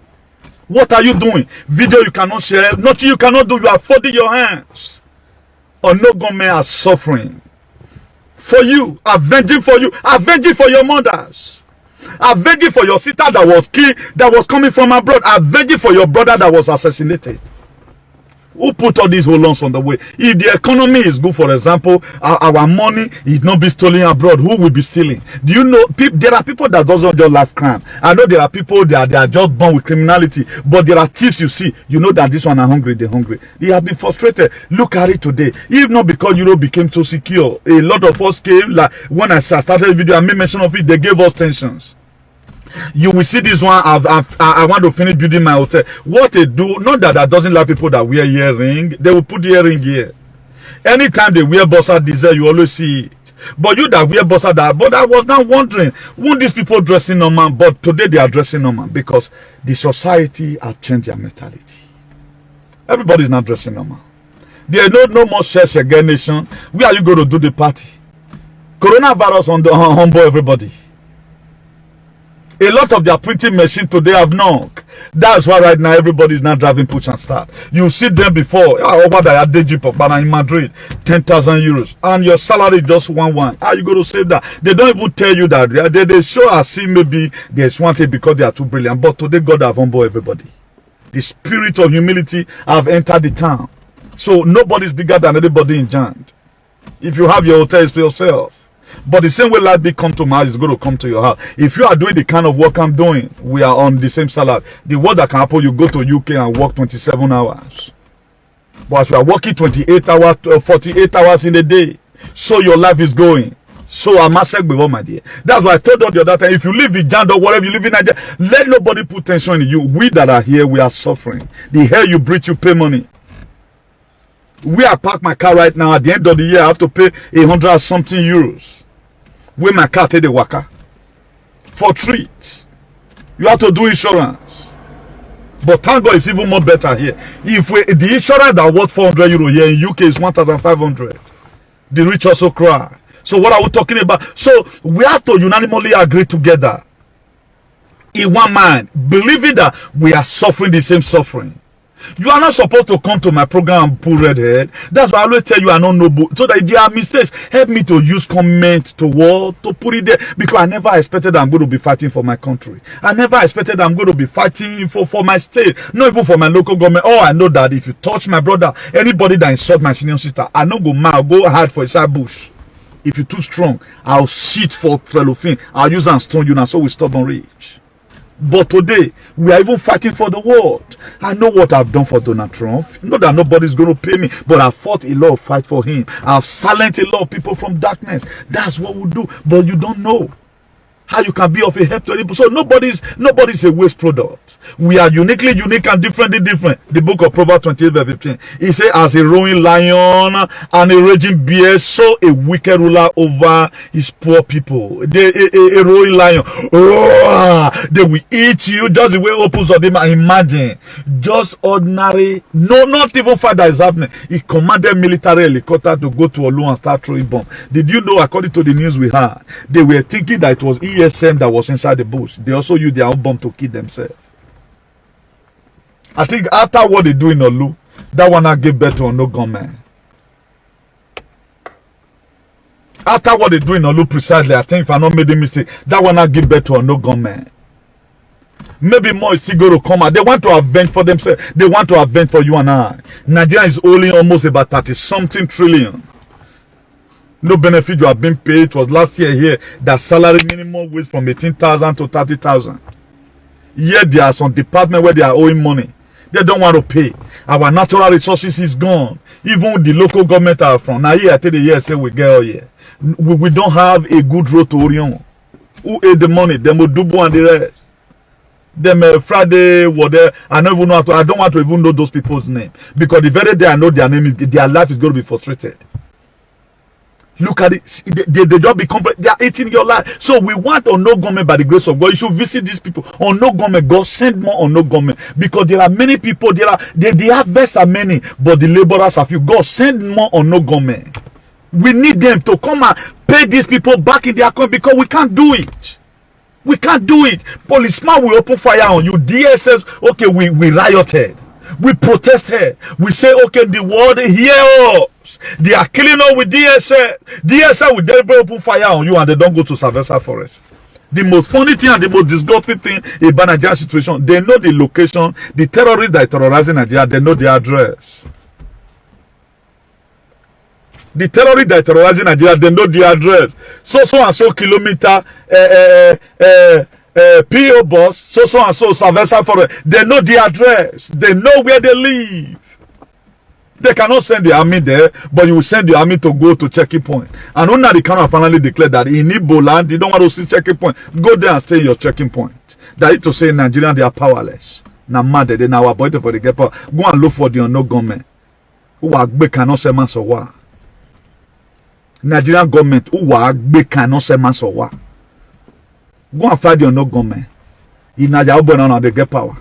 [SPEAKER 2] What are you doing? Video you cannot share. Nothing you cannot do. You are folding your hands. Or no government are suffering. For you, avenging for you, avenging for your mothers, avenging for your sister that was killed, that was coming from abroad, avenging for your brother that was assassinated. Who put all these holons on the way? If the economy is good, for example, our money is not be stolen abroad, who will be stealing? Do you know, there are people that doesn't just love crime. I know there are people that they are just born with criminality, but there are thieves you see, you know that this one are hungry, they're hungry. They have been frustrated. Look at it today. If not because Europe became so secure, a lot of us came, like when I started the video, I made mention of it, they gave us tensions. You will see this one. I want to finish building my hotel. What they do, not that doesn't like people that wear earring. They will put the earring here. Anytime they wear Bossa Diesel, you always see it. But you that wear Bossa that, but I was now wondering, won't these people dressing normal? But today they are dressing normal because the society have changed their mentality. Everybody is not dressing normal. There is no more sex again nation. Where are you going to do the party? Coronavirus on the humble everybody. A lot of their printing machine today have knocked. That's why right now everybody is not driving push and start. You see them before. Over there at Dejipok in Madrid, 10,000 euros, and your salary just 1,1. How you going to save that? They don't even tell you that. They show us see maybe there's one thing because they are too brilliant. But today God have humbled everybody. The spirit of humility have entered the town. So nobody's bigger than anybody in Jand. If you have your hotel, it's for yourself. But the same way life be come to my house is going to come to your house. If you are doing the kind of work I'm doing, we are on the same salary. The work that can happen, you go to UK and work 27 hours. But as you are working 28 hours, 48 hours in a day, so your life is going. So I must say, my dear. That's why I told you the other time, if you live in Jand or whatever you live in Nigeria, let nobody put tension in you. We that are here, we are suffering. The air you breathe, you pay money. Where I park my car right now, at the end of the year, I have to pay 100 and something euros. Where my car take the waka for treat. You have to do insurance. But thank God it's even more better here. If the insurance that worth 400 euro here in UK is 1,500. The rich also cry. So what are we talking about? So we have to unanimously agree together in one mind, believing that we are suffering the same suffering. You are not supposed to come to my program and pull red head. That's why I always tell you I don't know, so that if there are mistakes, help me to use comment to word to put it there, because I never expected I'm going to be fighting for my country. I never expected I'm going to be fighting for my state, not even for my local government. Oh, I know that if you touch my brother, anybody that insult my senior sister, I no go mad, I'll go hard for inside bush. If you're too strong, I'll shit for fellow thing. I'll use and stone you now, so we stubborn rage. But today, we are even fighting for the world. I know what I've done for Donald Trump. Not that nobody's going to pay me, but I've fought a lot of fight for him. I've silenced a lot of people from darkness. That's what we do. But you don't know how you can be of a help to people. So nobody's a waste product. We are uniquely unique and differently different. The book of Proverbs 28 verse 15. He said, as a roaring lion and a raging bear, so a wicked ruler over his poor people. A roaring lion, they will eat you just the way opens of them. Imagine, just ordinary, no, not even fight that is happening. He commanded military helicopter to go to Olu and start throwing bombs. Did you know, according to the news we had, they were thinking that it was ESM that was inside the bush. They also used their own bomb to kill themselves. I think after what they do in Olu, that one I gave birth to no gunman. After what they do in Olu precisely, I think if I not made a mistake, that one I give birth to no gunman. Maybe more is still going to come out. They want to avenge for themselves. They want to avenge for you and I. Nigeria is only almost about 30-something trillion. No benefit you have been paid. It was last year here that salary minimum wage from 18,000 to 30,000. Yet there are some departments where they are owing money. They don't want to pay. Our natural resources is gone. Even the local government are from. Now here I tell the year say we get all here. We don't have a good road to Orion. Who ate the money? Them Odubo and the rest. Them Friday, whatever. I don't even know I don't want to even know those people's name. Because the very day I know their name, their life is going to be frustrated. Look at it. They just become, they are eating your life. So we want on no government by the grace of God. You should visit these people. On no government, God send more on no government. Because there are many people, the harvests are many, but the laborers are few. God send more on no government. We need them to come and pay these people back in their account because we can't do it. We can't do it. Policeman will open fire on you. DSS, okay, we rioted. We protested. We say, okay, the world hear us. They are killing us with DSS. DSS will deliberately open fire on you and they don't go to Savessa Forest. The most funny thing and the most disgusting thing about Nigeria's situation, they know the location, the terrorists that are terrorizing Nigeria, they know the address. The terrorists that are terrorizing Nigeria, they know the address. So and so kilometer, PO boss, so and so Savessa Forest. They know the address. They know where they live. They cannot send the army there, but you will send the army to go to checking point. And when the Kano finally declared that in Igbo land, you don't want to see checking point, go there and stay in your checking point. That is to say, in Nigeria, they are powerless. Now, mad, they now are for the get power. Go and look for the unknown government. Who are big cannot say man so what? Nigerian government, who are big cannot say man so what? Go and find the unknown government. In Nigeria, they get power.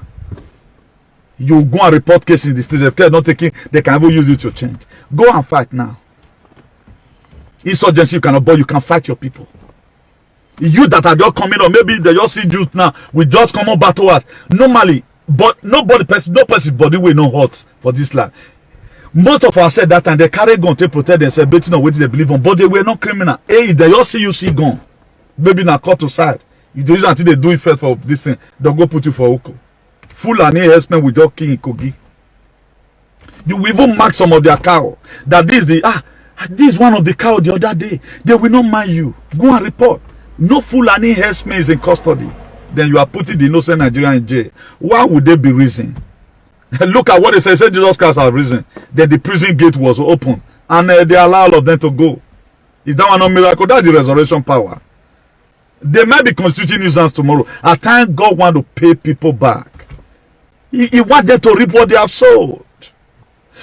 [SPEAKER 2] You go and report cases in the state of care not taking, they can even use it to change. Go and fight now. Insurgency you cannot, but you can fight your people. You that are just coming on, maybe they just see youth now, we just come on battle us. Normally, but no person body will no hurt for this land. Most of us said that time they carry gun to protect themselves, based on what they believe on, but they were not criminal. Hey, if they just see you see gun, maybe not cut to side. You do it until they do it first for this thing, they'll go put you for Oko. Fulani herdsmen with your king Kogi. You will even mark some of their cow. That this is one of the cow the other day. They will not mind you. Go and report. No Fulani herdsmen is in custody. Then you are putting the innocent Nigerian in jail. Why would they be risen? Look at what they say. Say Jesus Christ has risen. Then the prison gate was open. And they allow all of them to go. Is that one not miracle? That's the resurrection power. They might be constituting nuisance tomorrow. At times God want to pay people back. He want them to reap what they have sowed.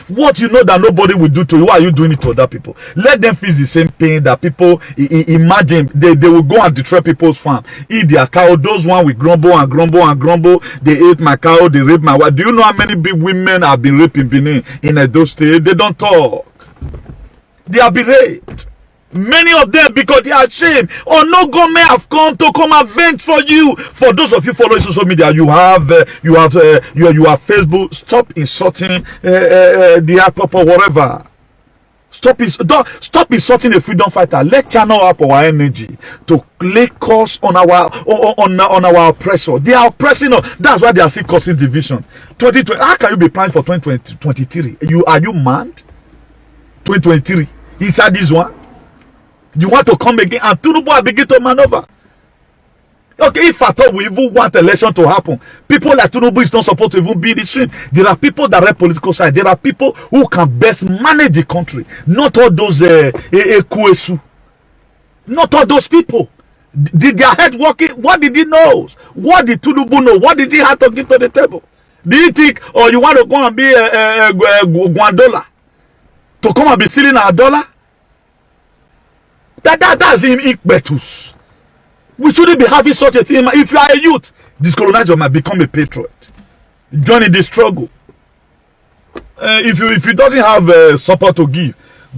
[SPEAKER 2] What you know that nobody will do to you, why are you doing it to other people? Let them feel the same pain that people imagine. They will go and destroy people's farm, eat their cow. Those one will grumble and grumble and grumble. They ate my cow, they raped my wife. Do you know how many big women have been raped in Benin, in Edo State? They don't talk. They have been raped. Many of them, because they are ashamed, or no government have come to come and vent for you. For those of you following social media, you have Facebook. Stop insulting the app or whatever. Stop insulting a freedom fighter. Let channel up our energy to lay curse on our oppressor. They are oppressing us. That's why they are still causing division. 2020. How can you be planning for 2023? Are you mad? 2023. Inside this one. You want to come again, and Tinubu begin to maneuver. Okay, if at all we even want election to happen, people like Tinubu is not supposed to even be in the stream. There are people that rep political side. There are people who can best manage the country. Not all those Kuesu. Not all those people. Did their head working? What did he know? What did Tinubu know? What did he have to give to the table? Do you think, or you want to go and be Guandola to come and be stealing our dollar? That's him impetus. We shouldn't be having such a thing. If you are a youth, this colonizer might become a patriot. Join in the struggle. If you doesn't have support to give,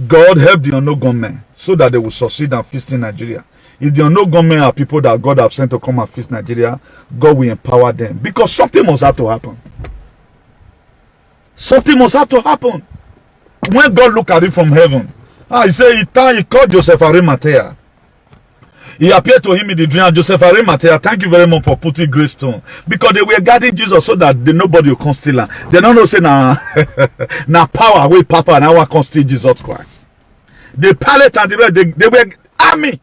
[SPEAKER 2] God help the unknown government so that they will succeed and feast in Nigeria. If the unknown government are people that God have sent to come and feast Nigeria, God will empower them. Because something must have to happen. Something must have to happen. When God look at it from heaven, he said he called Joseph Arimathea. He appeared to him in the dream. Joseph Arimathea, thank you very much for putting grace to him. Because they were guarding Jesus so that nobody will come steal him. They don't know say now power with Papa and our come steal Jesus Christ. The Pilate and the rest, they were army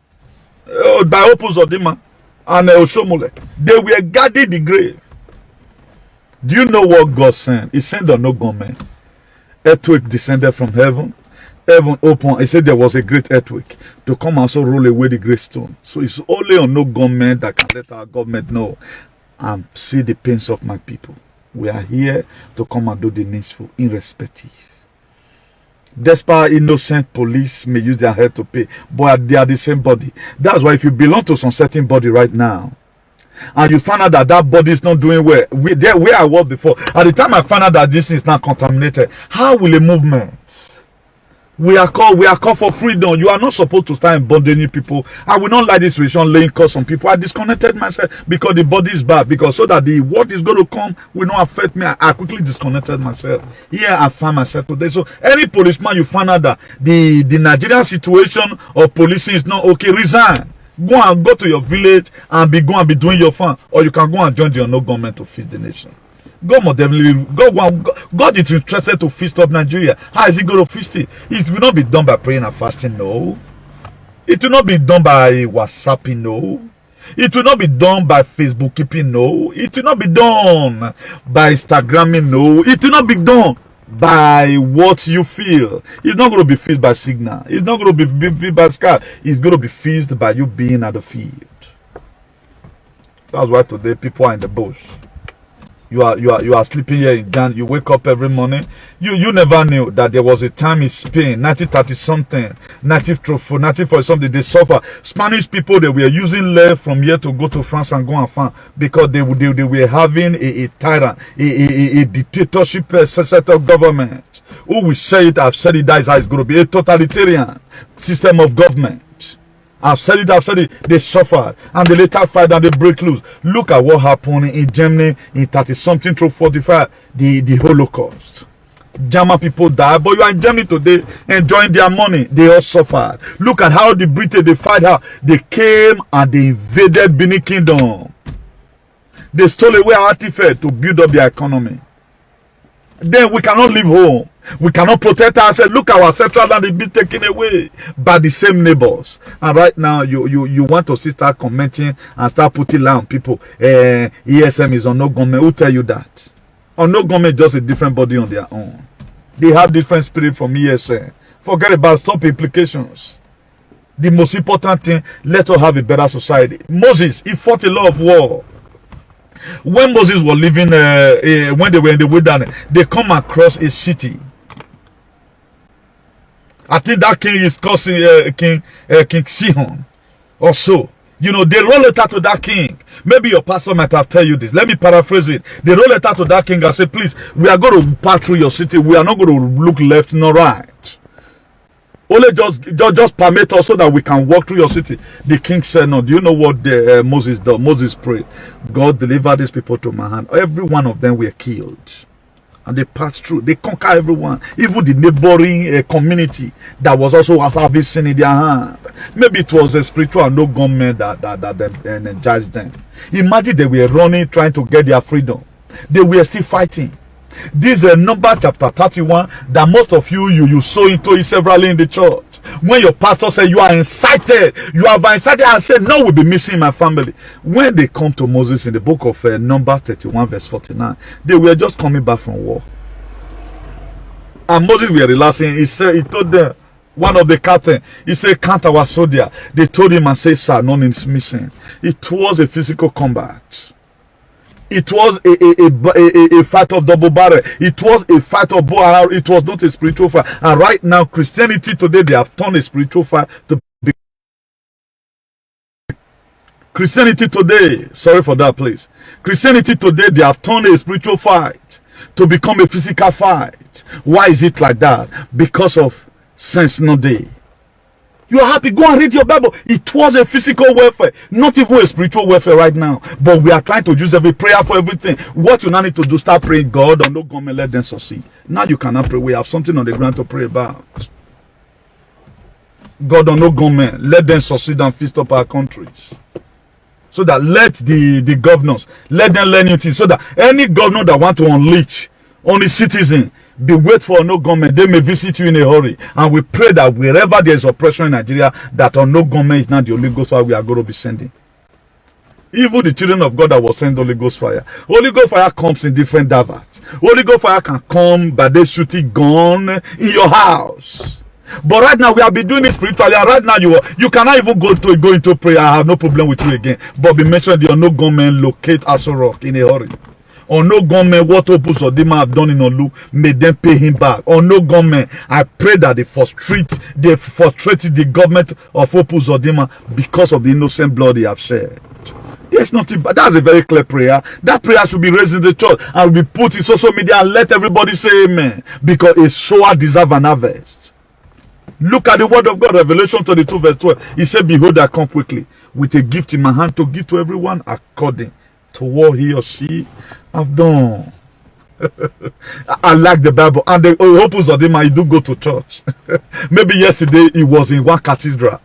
[SPEAKER 2] by Opus Odima and Oshomole. They were guarding the grave. Do you know what God sent? He sent on no government. Earthquake descended from heaven. Heaven open. He said there was a great earthquake to come and so roll away the great stone. So it's only on no government that can let our government know and see the pains of my people. We are here to come and do the needful, irrespective. Despite innocent police may use their head to pay, but they are the same body. That's why if you belong to some certain body right now, and you find out that that body is not doing well, where I was before, at the time I found out that this is not contaminated, how will a movement? We are called for freedom. You are not supposed to start abandoning people. I will not like this situation laying curse on people. I disconnected myself because the body is bad. Because so that what is going to come will not affect me. I quickly disconnected myself. Here I find myself today. So any policeman you find out that the Nigerian situation of policing is not okay, resign. Go to your village and be doing your fun, or you can go and join the no government to feed the nation. God is interested to feast up Nigeria. How is he going to feast it? It will not be done by praying and fasting, no. It will not be done by WhatsApping, no. It will not be done by Facebook keeping, no. It will not be done by Instagramming, no. It will not be done by what you feel. It's not going to be feasted by signal. It's not going to be feasted by sky. It's going to be feasted by you being at the field. That's why today people are in the bush. You are sleeping here in Ghana. You wake up every morning. You never knew that there was a time in Spain, 1930 something, 1940 something. They suffer. Spanish people, they were using left from here to go to France and go and farm because they were having a tyrant, a dictatorship set of government. Who will say it? I've said it. That is how it's going to be a totalitarian system of government. I've said it, they suffered and they later fight and they break loose. Look at what happened in Germany in 30-something through 45, the Holocaust. German people died, but you are in Germany today enjoying their money. They all suffered. Look at how the British, they fight how they came and they invaded Benin Kingdom. They stole away artifacts to build up their economy. Then we cannot leave home. We cannot protect ourselves. Look, our central land is being taken away by the same neighbors. And right now, you want to start commenting and start putting on people. ESM is on no government. Who tell you that? On no government, just a different body on their own. They have different spirit from ESM. Forget about stop implications. The most important thing, let us have a better society. Moses, he fought a lot of war. When Moses was living, when they were in the wilderness, they come across a city. I think that king is called King Sihon. Also, you know, they wrote a letter to that king. Maybe your pastor might have tell you this. Let me paraphrase it. They wrote a letter to that king and say, please, we are going to pass through your city. We are not going to look left nor right. Only just permit us so that we can walk through your city. The king said, no. Do you know what Moses did? Moses prayed, God, deliver these people to my hand. Every one of them were killed. And they passed through. They conquered everyone. Even the neighboring community that was also having sin in their hand. Maybe it was a spiritual and no government that energized them. Imagine they were running, trying to get their freedom. They were still fighting. This is number chapter 31 that most of you sow into it severally in the church. When your pastor said you are incited, you have incited and said, no, we'll be missing my family. When they come to Moses in the book of number 31 verse 49, they were just coming back from war. And Moses were relaxing. He told them, one of the captain, he said, count our soldier. They told him and said, sir, none is missing. It was a physical combat. It was a fight of double barrel. It was a fight of bow and arrow. It was not a spiritual fight. And right now, Christianity today, they have turned a spiritual fight to be. Christianity today, sorry for that, please. Christianity today, they have turned a spiritual fight to become a physical fight. Why is it like that? Because of sense no day. You are happy, go and read your Bible. It was a physical warfare, not even a spiritual warfare right now. But we are trying to use every prayer for everything. What you now need to do, start praying, God, on no government, let them succeed. Now you cannot pray. We have something on the ground to pray about. God, on no government, let them succeed and feast up our countries. So that let the governors, let them learn new things. So that any governor that want to unleash on his citizen, be wait for no government, they may visit you in a hurry. And we pray that wherever there is oppression in Nigeria, that on no government is not the Holy Ghost fire we are going to be sending. Even the children of God that was sent Holy Ghost fire. Holy Ghost fire comes in different diverts. Holy Ghost fire can come by they shooting gun in your house. But right now we have been doing it spiritually, and right now you cannot even go into prayer. I have no problem with you again. But be mentioned the no government locate Aso Rock in a hurry. Or no government, what Opus Uzodimma have done in Olu, may them pay him back. Or no government, I pray that they frustrated the government of Opus Uzodimma because of the innocent blood they have shed. There's nothing, but that's a very clear prayer. That prayer should be raised in the church and be put in social media and let everybody say amen. Because a sower deserves an harvest. Look at the word of God, Revelation 22 verse 12. He said, behold, I come quickly with a gift in my hand to give to everyone according to what he or she have done. I like the Bible. And the Opus Uzodimma, he do go to church. Maybe yesterday he was in one cathedral,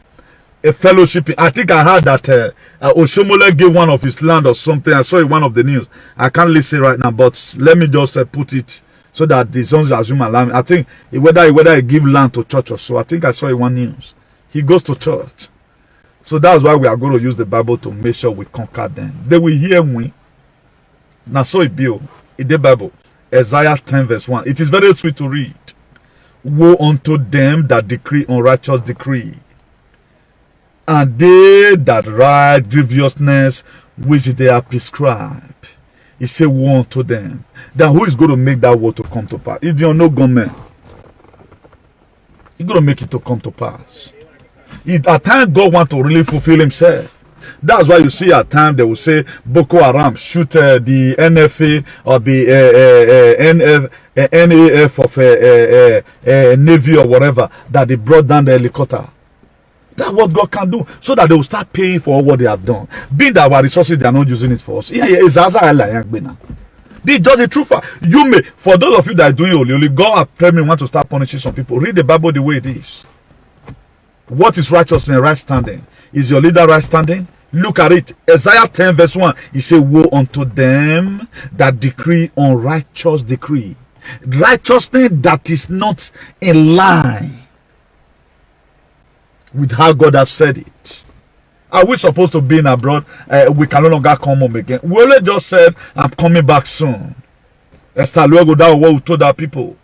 [SPEAKER 2] a fellowship. I think I heard that Oshomole gave one of his land or something. I saw it one of the news. I can't listen right now, but let me just put it so that the sons assume alarm. I think whether he give land to church or so. I think I saw it one news. He goes to church. So that's why we are going to use the Bible to make sure we conquer them. They will hear me. Now so it be in the Bible. Isaiah 10 verse 1. It is very sweet to read. Woe unto them that decree unrighteous decree, and they that write grievousness which they are prescribed. He said, woe unto them. Then who is going to make that word to come to pass? It's the no government. He's going to make it to come to pass. At times God wants to really fulfill himself. That's why you see at times they will say Boko Haram shoot the NFA or the NAF of Navy or whatever, that they brought down the helicopter. That's what God can do, so that they will start paying for what they have done. Being that our resources, they are not using it for us. It's just the truth. You may, for those of you that are doing only God have told me want to start punishing some people. Read the Bible the way it is. What is righteousness, right standing? Is your leader right standing? Look at it. Isaiah 10 verse 1. He said, woe unto them that decree unrighteous decree. Righteousness that is not in line with how God has said it. Are we supposed to be in abroad? We can no longer come home again. We only just said, I'm coming back soon. Esther Luego, that was what we told our people.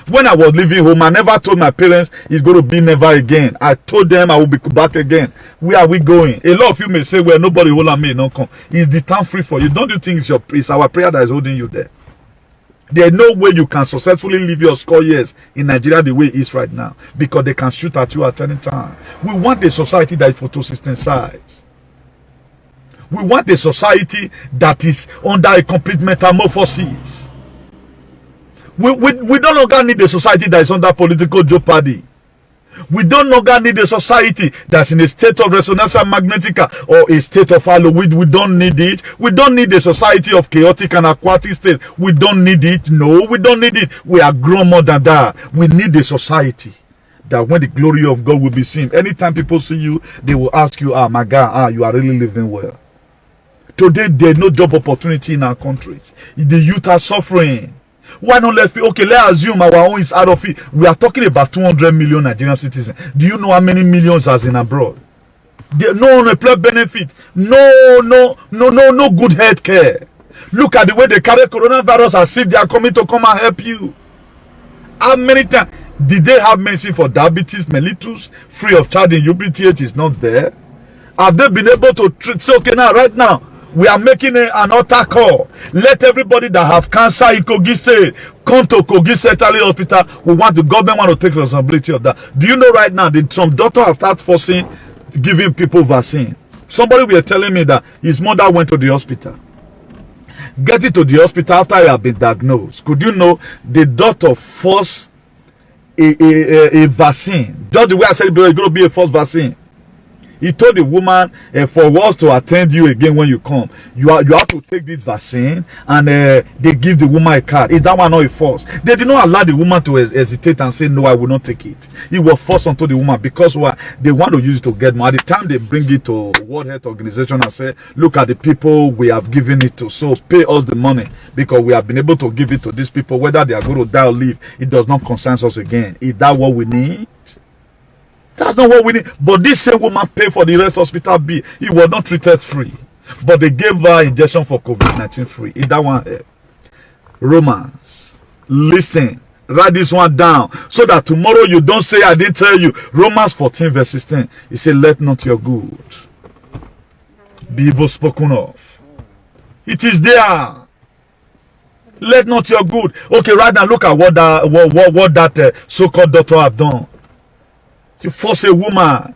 [SPEAKER 2] When I was leaving home, I never told my parents it's going to be never again. I told them I will be back again. Where are we going? A lot of you may say, well, nobody will let me not come. Is the town free for you? Don't you think it's our prayer that is holding you there? There is no way you can successfully live your score years in Nigeria the way it is right now, because they can shoot at you at any time. We want a society that is photosynthesized. We want a society that is under a complete metamorphosis. We no longer need a society that is under political jeopardy. We don't longer need a society that's in a state of resonanza magnetica or a state of halo. We don't need it. We don't need a society of chaotic and aquatic state. We don't need it. No, we don't need it. We are grown more than that. We need a society that when the glory of God will be seen, anytime people see you, they will ask you, my God, you are really living well. Today, there's no job opportunity in our country. The youth are suffering. Why not let's assume our own is out of it. We are talking about 200 million Nigerian citizens. Do you know how many millions are in abroad? No unemployment benefit. No good health care. Look at the way they carry coronavirus as if they are coming to come and help you. How many times did they have medicine for diabetes, mellitus, free of charge in UBTH is not there? Have they been able to treat? So right now, we are making an altar call. Let everybody that have cancer in Kogi State come to Kogi Central Hospital. We want the government to take responsibility of that. Do you know right now that some doctors have started forcing giving people vaccine? Somebody were telling me that his mother went to the hospital. Getting to the hospital after he had been diagnosed. Could you know the doctor forced a vaccine? Just the way I said it's going to be a false vaccine. He told the woman, for us to attend you again when you come, you have to take this vaccine, and they give the woman a card. Is that one not a force? They did not allow the woman to hesitate and say, no, I will not take it. It was forced onto the woman because what? They want to use it to get more. At the time they bring it to World Health Organization and say, look at the people we have given it to, so pay us the money because we have been able to give it to these people. Whether they are going to die or live, it does not concern us again. Is that what we need? That's not what we need. But this same woman paid for the rest hospital bill. He was not treated free. But they gave her injection for COVID-19 free. Is that one help? Romans. Listen. Write this one down. So that tomorrow you don't say I didn't tell you. Romans 14 verse 16. It says, let not your good be evil spoken of. It is there. Let not your good. Okay, right now look at what that so-called doctor have done. You force a woman.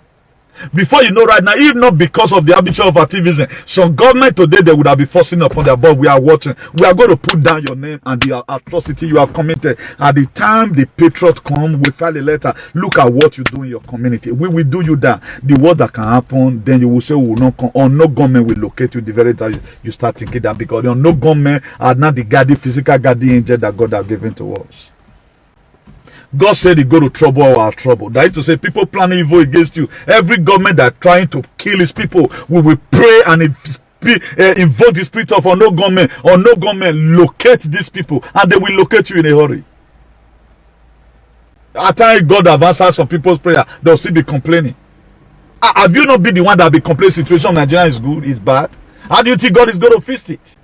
[SPEAKER 2] Before you know right now, if not because of the habitual of activism, some government today, they would have been forcing upon their board. We are watching. We are going to put down your name and the atrocity you have committed. At the time the patriot come, we file a letter. Look at what you do in your community. We will do you that. The worst that can happen, then you will say, we will not come. Or no government will locate you the very time you start thinking that, because no government are not the guardian, physical guardian angel that God has given to us. God said he go to trouble our trouble. That is to say, people planning evil against you. Every government that trying to kill his people, we will pray and invoke the spirit of no government locate these people, and they will locate you in a hurry. At times God have answered some people's prayer, they'll still be complaining. Have you not been the one that be complaining situation of Nigeria is good, is bad? How do you think God is going to fix it?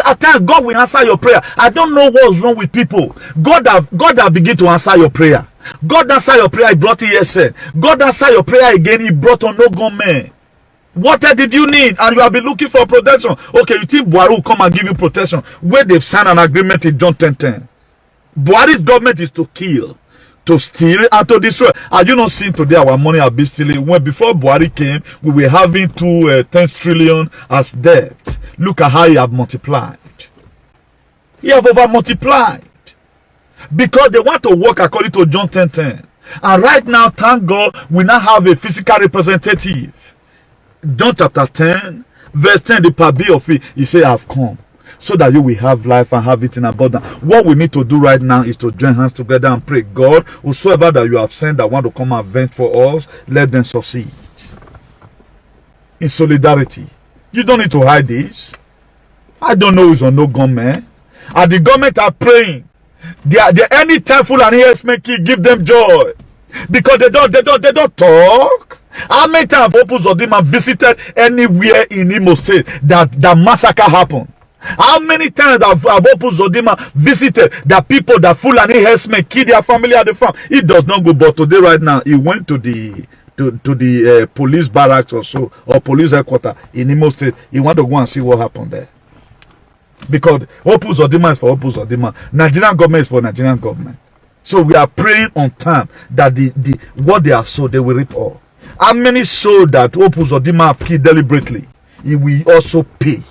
[SPEAKER 2] At times God will answer your prayer. I don't know what's wrong with people. God have begin to answer your prayer. God answer your prayer, he brought ESN. God answer your prayer again, he brought on no government. What did you need? And you have been looking for protection. Okay, you think Buhari will come and give you protection where they've signed an agreement in John 10:10. Buhari's government is to kill, to steal, and to destroy. Are you not seeing today our money have been stealing? When before Buhari came, we were having 10 trillion as debt. Look at how he have multiplied. He have over multiplied. Because they want to work according to John 10:10. And right now, thank God, we now have a physical representative. John chapter 10, verse 10, the part B of it, he said, I have come so that you will have life and have it in abundance. What we need to do right now is to join hands together and pray. God, whosoever that you have sent that want to come and vent for us, let them succeed. In solidarity. You don't need to hide this. I don't know who's on no government. And the government are praying. They any time full and ears make it give them joy. Because they don't talk. How many times Opus Odima visited anywhere in Imo State that massacre happened? How many times have Opus Odima visited that people that Fulani herdsmen kill their family at the farm? It does not go, but today right now he went to the police barracks or so, or police headquarters in Imo State. He want to go and see what happened there. Because Opus Odima is for Opus Odima. Nigerian government is for Nigerian government. So we are praying on time that the what they have sowed, they will reap all. How many sold that Opus Odima have killed deliberately? He will also pay.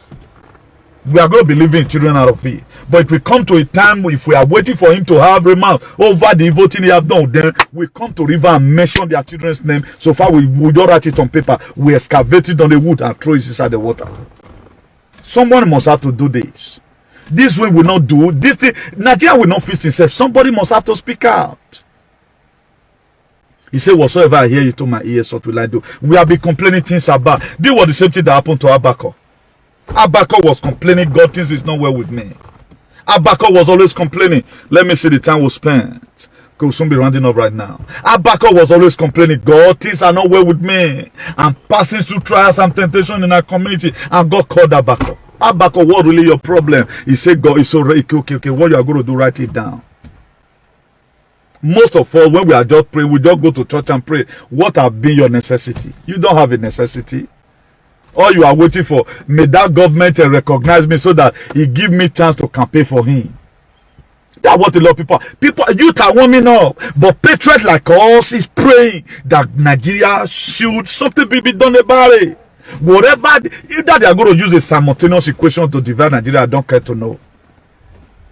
[SPEAKER 2] We are going to be leaving children out of it. But if we come to a time, if we are waiting for him to have remand over the evil thing he has done, then we come to river and mention their children's name. So far, we don't write it on paper. We excavate it on the wood and throw it inside the water. Someone must have to do this. This way will not do. This thing, Nigeria will not fix itself. Somebody must have to speak out. He said, whatsoever I hear you to my ears, what will I do? We have been complaining things about. This was the same thing that happened to Habakkuk. Habakkuk was complaining, God, things is not well with me. Habakkuk was always complaining. Let me see the time we spent. We'll soon be rounding up right now. Habakkuk was always complaining, God, things are not well with me. I'm passing through trials and temptation in our community. And God called Habakkuk. Habakkuk, what really your problem? He said, God, it's okay. What you are going to do, write it down. Most of us, when we are just praying, we just go to church and pray. What have been your necessity? You don't have a necessity. All you are waiting for, may that government recognize me so that he give me chance to campaign for him. That's what a lot of people, youth are warming up. But patriots like us is praying that Nigeria should something be done about it. Whatever, either they are going to use a simultaneous equation to divide Nigeria, I don't care to know.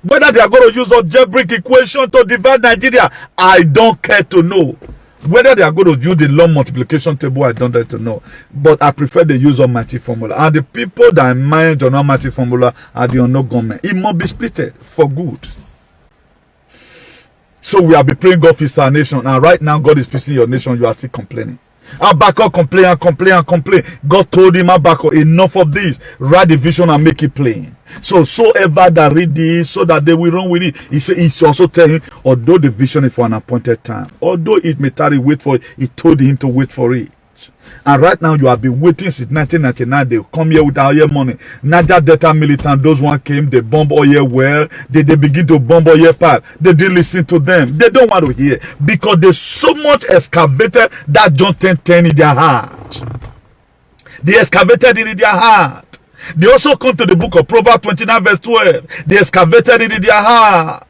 [SPEAKER 2] Whether they are going to use algebraic equation to divide Nigeria, I don't care to know. Whether they are going to use the long multiplication table, I don't care to know. But I prefer they use almighty formula. And the people that manage on almighty formula are the unknown government. It must be splitted for good. So we have been praying God fix our nation. And right now, God is fixing your nation. You are still complaining. Habakkuk complain. God told him, Habakkuk, enough of this. Write the vision and make it plain. So ever that read this, so that they will run with it. He said, he should also tell him, although the vision is for an appointed time, although it may tarry, wait for it, he told him to wait for it. And right now, you have been waiting since 1999. They come here with our money. Niger Delta militant, those one came, they bomb oil well. They begin to bomb oil pipe. They didn't listen to them. They don't want to hear. Because they so much excavated that John 10:10 in their heart. They excavated it in their heart. They also come to the book of Proverbs 29 verse 12. They excavated it in their heart.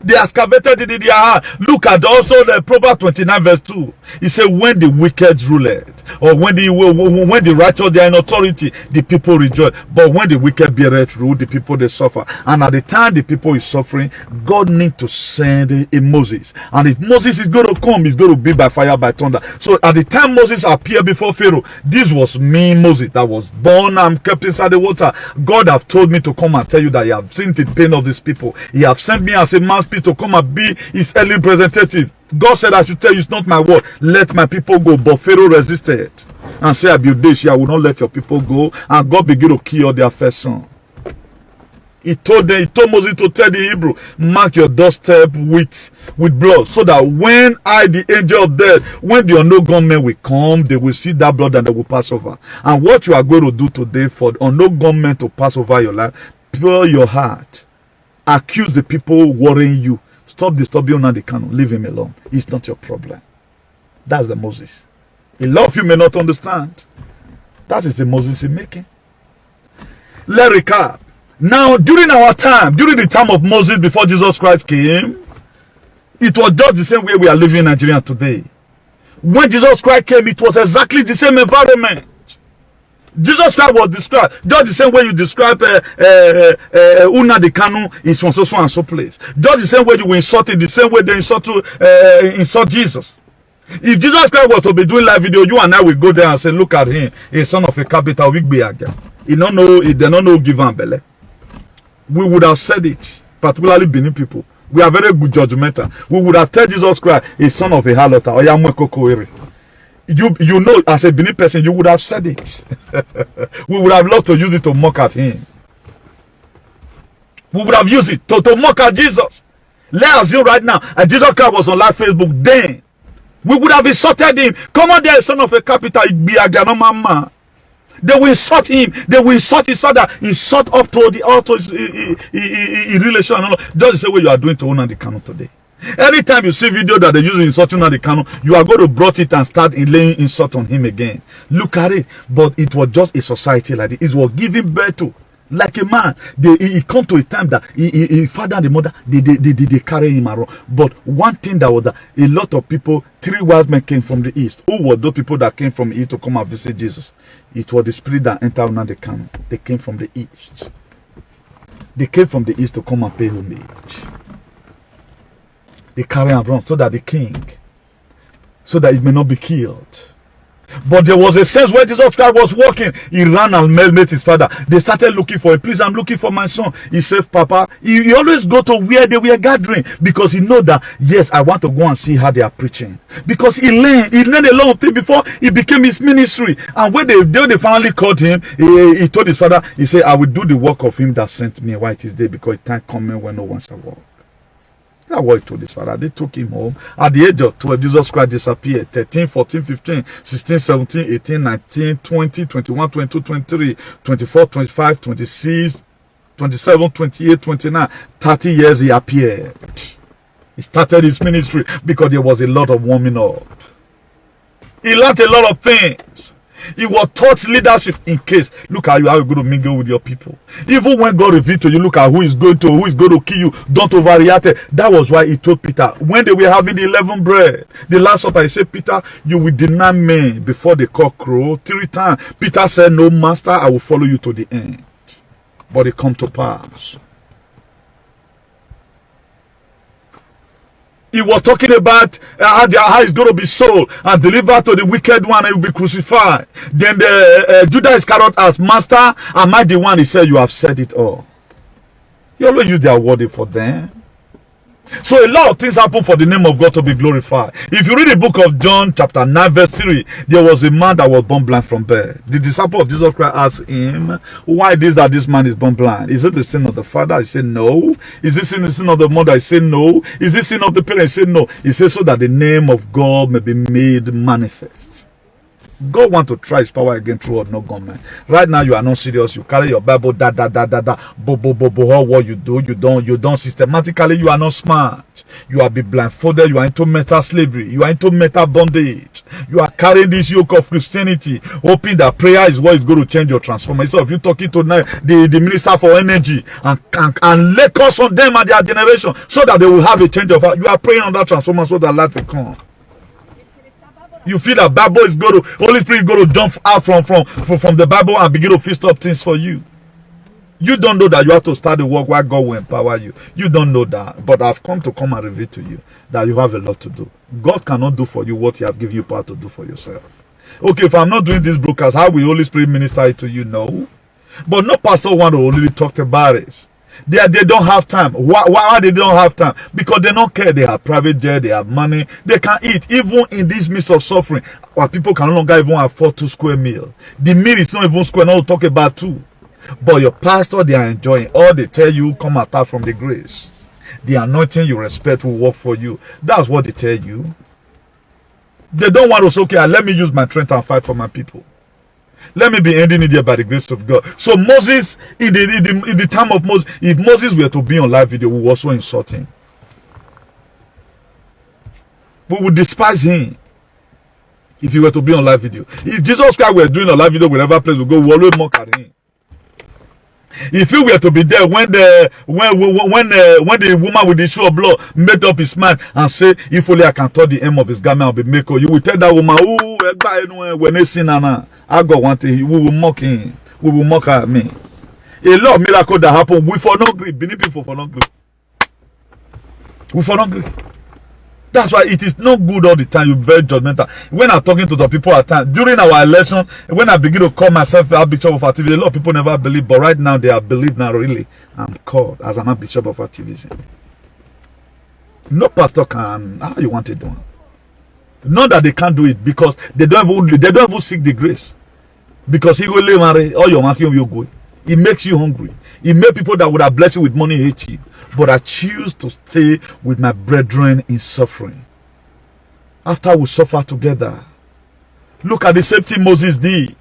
[SPEAKER 2] They excavated it in their heart. Look at also the Proverbs 29 verse 2. He said, when the wicked ruled, or when the righteous they are in authority, the people rejoice. But when the wicked beareth rule, the people they suffer. And at the time the people is suffering, God need to send a Moses. And if Moses is going to come, he's going to be by fire, by thunder. So at the time Moses appeared before Pharaoh, this was me, Moses, that was born and kept inside the water. God have told me to come and tell you that he have seen the pain of these people. He have sent me as a mouthpiece to come and be his early representative. God said, I should tell you, it's not my word. Let my people go. But Pharaoh resisted and said, I will not let your people go. And God began to kill their first son. He told Moses to tell the Hebrew, mark your doorstep with blood, so that when I, the angel of death, when the unknown gunmen will come, they will see that blood and they will pass over. And what you are going to do today for the unknown gunmen to pass over your life, pure your heart. Accuse the people worrying you. Stop disturbing Nnamdi Kanu. Leave him alone. It's not your problem. That's the Moses. A lot of you may not understand. That is the Moses he's making. Let's recap. Now, during our time, during the time of Moses before Jesus Christ came, it was just the same way we are living in Nigeria today. When Jesus Christ came, it was exactly the same environment. Jesus Christ was described just the same way you describe Nnamdi Kanu is from so and so place. Just the same way you will insult it, the same way they insult Jesus. If Jesus Christ was to be doing live video, you and I will go there and say, look at him, a son of a carpenter, he don't know, he don't know give him belly. We would have said it, particularly Benin people. We are very good judgmental. We would have told Jesus Christ, a son of a harlot, or Yamweko. You know, as a Benin person, you would have said it. We would have loved to use it to mock at him. We would have used it to mock at Jesus. Let us assume right now, and Jesus Christ was on live Facebook, then we would have insulted him. Come on there, son of a carpenter, be a mama. They will insult him. They will insult his father. Insult up to his relation. Just the same way you are doing to Nnamdi Kanu today. Anytime you see video that they use insulting Nnamdi Kanu, you are going to brought it and start laying insult on him again. Look at it. But it was just a society like this. It was giving birth to Like a man, he come to a time that his father and the mother, they carry him around. But one thing that was that a lot of people, 3 wise men came from the east. Who were those people that came from the east to come and visit Jesus? It was the spirit that entered under the camp. They came from the east. They came from the east to come and pay homage. They carry him around so that the king, so that he may not be killed. But there was a sense where Jesus Christ was walking. He ran and met his father. They started looking for him. Please, I'm looking for my son. He said, Papa, he always go to where they were gathering because he know that, yes, I want to go and see how they are preaching. Because he learned a lot of things before he became his ministry. And when they finally called him, he told his father, he said, I will do the work of him that sent me while it is day because it time coming when no one shall walk. That's what he told his father. They took him home. At the age of 12, Jesus Christ disappeared. 13, 14, 15, 16, 17, 18, 19, 20, 21, 22, 23, 24, 25, 26, 27, 28, 29. 30 years he appeared. He started his ministry because there was a lot of warming up. He learned a lot of things. He was taught leadership in case. Look at how you're going to mingle with your people. Even when God revealed to you, look at who is going to kill you. Don't overreact. That was why he told Peter, when they were having the 11 bread, the last supper, he said, Peter, you will deny me before the cock crow 3 times. Peter said, no, master, I will follow you to the end. But it come to pass. He was talking about how he's going to be sold and delivered to the wicked one and he will be crucified. Then Judas Iscariot asked, Master, am I the one? He said, you have said it all. You always use their word for them. So a lot of things happen for the name of God to be glorified. If you read the book of John chapter 9 verse 3, there was a man that was born blind from birth. The disciple of Jesus Christ asked him, why it is that this man is born blind? Is it the sin of the father? He said no. Is this the sin of the mother? He said no. Is this sin of the parents? He said no. He said so that the name of God may be made manifest. God want to try his power again through no government. Right now you are not serious. You carry your Bible, what you do, you don't systematically. You are not smart. You are be blindfolded. You are into mental slavery. You are into mental bondage. You are carrying this yoke of Christianity, hoping that prayer is what is going to change your transformation. So if you talking to the minister for energy and lay curse on them and their generation, so that they will have a change of heart, you are praying on that transformation so that light will come. You feel that Bible is going to, Holy Spirit is going to jump out from the Bible and begin to fist up things for you. You don't know that you have to start the work where God will empower you. You don't know that. But I've come and reveal to you that you have a lot to do. God cannot do for you what he has given you power to do for yourself. Okay, if I'm not doing this broadcast, how will Holy Spirit minister it to you? No. But no pastor want to only talk about it. They don't have time. Why they don't have time? Because they don't care. They have private jet, they have money, they can eat. Even in this midst of suffering, where people can no longer even afford 2 square meal. The meal is not even square, not to talk about 2. But your pastor, they are enjoying. All they tell you, come apart from the grace. The anointing you respect will work for you. That's what they tell you. They don't want to say, okay, let me use my strength and fight for my people. Let me be ending it here by the grace of God. So Moses, in the time of Moses, if Moses were to be on live video, we would also insult him. We would despise him if he were to be on live video. If Jesus Christ were doing a live video wherever place we go, we always mock at him. If you were to be there when the woman with the issue of blood made up his mind and say, if only I can touch the hem of his garment, I'll be made whole, you will tell that woman, oh, when they sin, I got one thing, we will mock him, we will mock at me. A lot of miracles that happen, we for not agree, beneath people for not agree. We for not agree. That's why it is not good all the time. You're very judgmental. When I'm talking to the people at times, during our election, when I begin to call myself Archbishop of Activism, a lot of people never believe, but right now they are believed now, really. I'm called as an Archbishop of Activism. No pastor can, how you want it done? Not that they can't do it, because they don't even seek the grace. Because he will marry, all your marking will go. It makes you hungry. It makes people that would have blessed you with money hate you. But I choose to stay with my brethren in suffering. After we suffer together. Look at the same thing Moses did.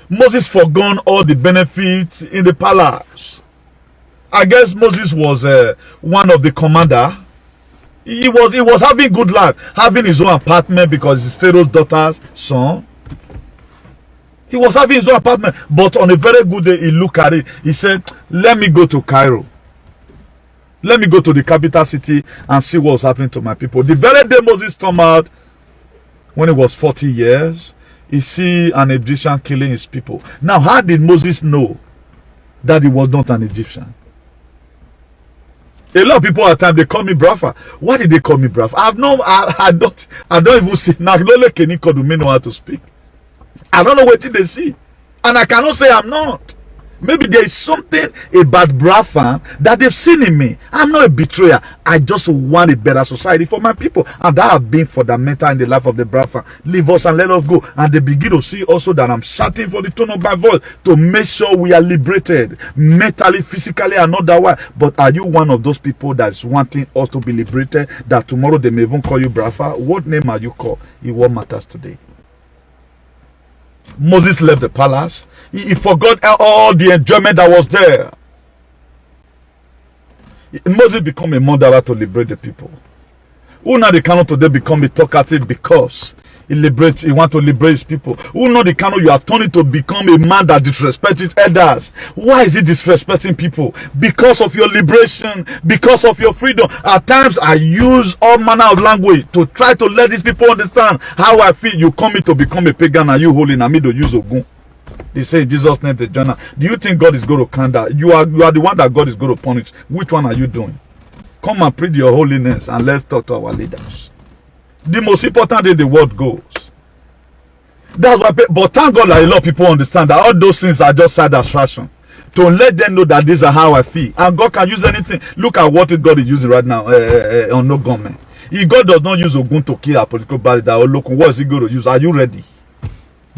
[SPEAKER 2] Moses forgone all the benefits in the palace. I guess Moses was one of the commander. He was having good life, having his own apartment because it's Pharaoh's daughter's son. He was having his own apartment, but on a very good day, he looked at it. He said, let me go to Cairo. Let me go to the capital city and see what's happening to my people. The very day Moses came out, when he was 40 years, he see an Egyptian killing his people. Now, how did Moses know that he was not an Egyptian? A lot of people at times, they call me Brafa. Why did they call me Brafa? I don't even see. Now, Kenny could know how to speak. I don't know what they see. And I cannot say I'm not. Maybe there is something about Brafa that they've seen in me. I'm not a betrayer. I just want a better society for my people. And that has been fundamental in the life of the Brafa. Leave us and let us go. And they begin to see also that I'm shouting for the tone of my voice to make sure we are liberated. Mentally, physically, and otherwise. But are you one of those people that's wanting us to be liberated? That tomorrow they may even call you Brafa? What name are you called? What matters today? Moses left the palace. He forgot all the enjoyment that was there. Moses became a murderer to liberate the people. Who now the cannot today become a talkative because he want to liberate his people? Who know the cannot you have turned it to become a man that disrespects his elders? Why is he disrespecting people? Because of your liberation, because of your freedom. At times I use all manner of language to try to let these people understand how I feel. You come to become a pagan and you holy and me to use Ogun. They say in Jesus' name the journal. Do you think God is going to count that? You are the one that God is going to punish. Which one are you doing? Come and preach your holiness and let's talk to our leaders. The most important thing the world goes. That's why, but thank God that a lot of people understand that all those things are just side distraction. To let them know that these are how I feel. And God can use anything. Look at what God is using right now on no government. If God does not use Ogun to kill a political body, look, what is he going to use? Are you ready?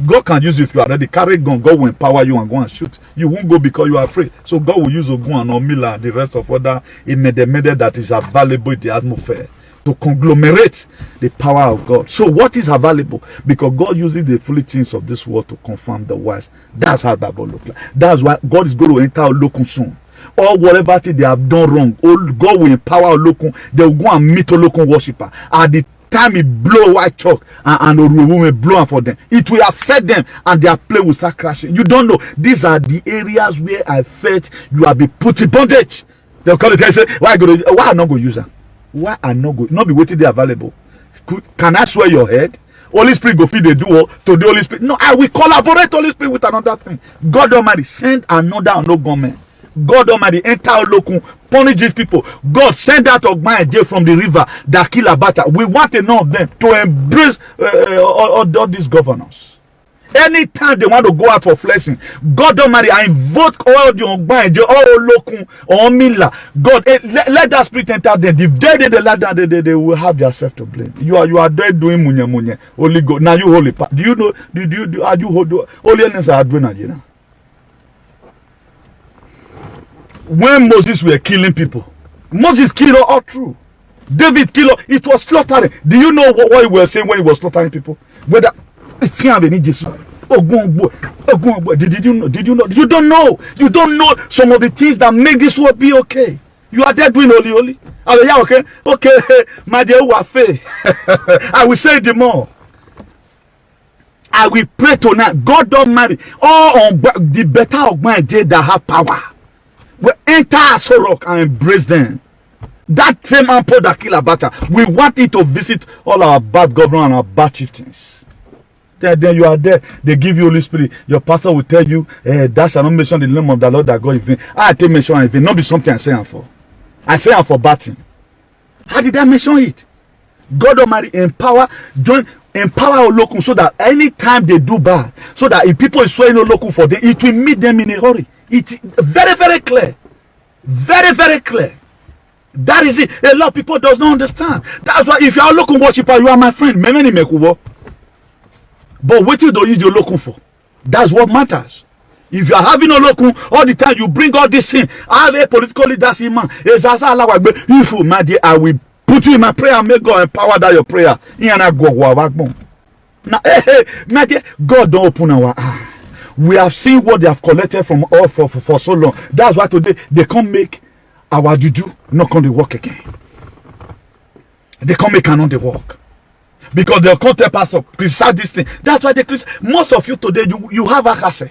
[SPEAKER 2] God can use you if you are ready. Carry gun, God will empower you and go and shoot. You won't go because you are afraid. So God will use Ogun and Omila and the rest of other method that is available in the atmosphere to conglomerate the power of God. So what is available? Because God uses the foolish things of this world to confirm the wise. That's how that will look like. That's why God is going to enter Olokun soon. Or whatever thing they have done wrong, God will empower Olokun. They will go and meet Olokun worshiper. At the time he blow white chalk and Oruwo will blow for them, it will affect them and their plane will start crashing. You don't know. These are the areas where I felt you have been put in bondage. They'll call it and say, why I not go use them? Why I not go? Not be waiting there available. Can I swear your head? Holy Spirit go feed the duo to the Holy Spirit. No, I will collaborate Holy Spirit with another thing. God Almighty send another no government. God Almighty enter Olokun, punish these people. God send out Ogbaje from the river that kill Abata. We want enough of them to embrace all these governors. Anytime they want to go out for flexing, God Almighty, I invoke all the Ogbaje, all Olokun, or Mila. God, let that spirit enter them. If they let that, they will have themselves to blame. You are there doing munye. Holy God. Now you holy. Do you know? Are you holiness are doing you know? When Moses were killing people, Moses killed all through. David killed. It was slaughtering. Do you know what he was saying when he was slaughtering people? Whether did you know? Did you know? You don't know. You don't know some of the things that make this world be okay. You are there doing holy. Oh yeah, okay, my dear Wafe. I will say the more. I will pray tonight. God don't marry all on the better of my day that have power. We enter Asorok and embrace them. That same Ampo that kill Abacha, we want it to visit all our bad governors and our bad chieftains. Then you are there. They give you Holy Spirit. Your pastor will tell you, that shall not mention the name of the Lord that God in vain. I take mention in vain. Not be something I say am for. I say am for batting. How did I mention it? God Almighty empower Olokun so that anytime they do bad, so that if people is swearing Olokun for them, it will meet them in a hurry. It's very, very clear. Very, very clear. That is it. A lot of people does not understand. That's why if you are Olokun worshiper, you are my friend. But what you don't use your Olokun for? That's what matters. If you are having Olokun all the time, you bring all this in. I have a political leader, man. I will put you in my prayer and make God empower that your prayer. Now, God don't open our eyes. We have seen what they have collected from all for so long. That's why today they can't make our juju not on the work again. They can't make another work. Because they'll come tell pastor, criticize this thing. That's why they criticize. Most of you today, you have akase.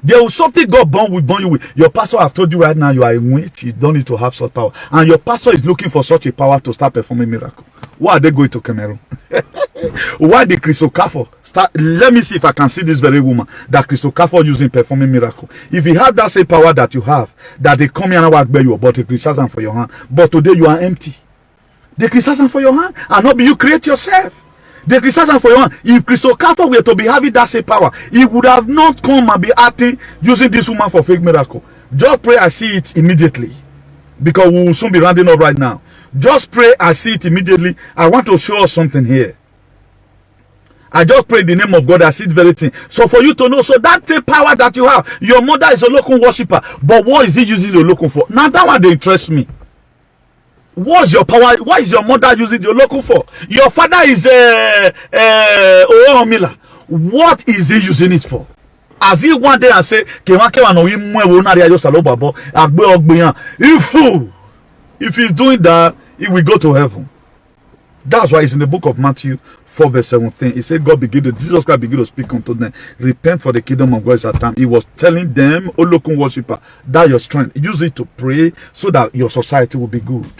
[SPEAKER 2] There was something God born you with. Your pastor have told you right now you are in wait. You don't need to have such power. And your pastor is looking for such a power to start performing miracle. Why are they going to Cameroon? Why the Christocafo start? Let me see if I can see this very woman that Christocafo using performing miracle. If he have that same power that you have, that they come here and work by you, but they criticize them for your hand. But today you are empty. They criticize them for your hand, and not be you create yourself. They criticize them for your hand. If Christocafo were to be having that same power, he would have not come and be acting using this woman for fake miracle. Just pray I see it immediately, because we will soon be rounding up right now. Just pray I see it immediately. I want to show us something here. I just pray in the name of God. I see the very thing. So for you to know, so that power that you have, your mother is a local worshiper, but what is he using the local for? Now that one they interest me. What's your power? What is your mother using your local for? Your father is Miller. What is he using it for? As he one day and say, if he's doing that, he will go to heaven. That's why it's in the book of Matthew 4 verse 17. He said, Jesus Christ began to speak unto them. Repent, for the kingdom of God is at hand. He was telling them, O local worshiper, that your strength, use it to pray so that your society will be good.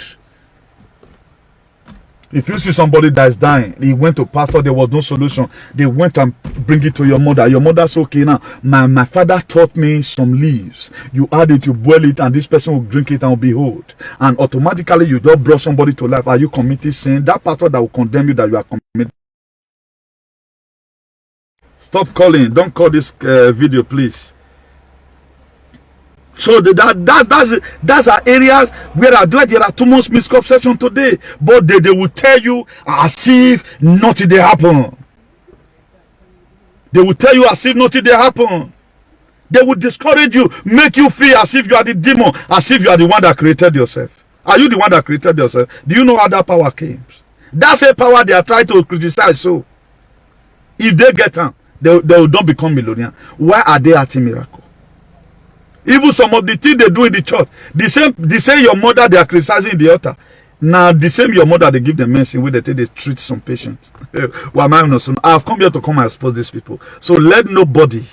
[SPEAKER 2] If you see somebody that is dying, he went to pastor, there was no solution. They went and bring it to your mother. Your mother's okay now. My father taught me some leaves. You add it, you boil it, and this person will drink it and will be healed. And automatically you just brought somebody to life. Are you committing sin? That pastor that will condemn you that you are committing. Stop calling. Don't call this video, please. So that's our areas where there are too much misconception today. But they will tell you as if nothing they happen. They will tell you as if nothing they happen. They will discourage you, make you feel as if you are the demon, as if you are the one that created yourself. Are you the one that created yourself? Do you know how that power came? That's a power they are trying to criticize. So if they get them, they don't become millionaire. Why are they acting miracle? Even some of the things they do in the church, the same your mother they are criticizing in the altar. Now the same your mother they give them medicine where they treat some patients. Well, I've come here to come and expose these people. So let nobody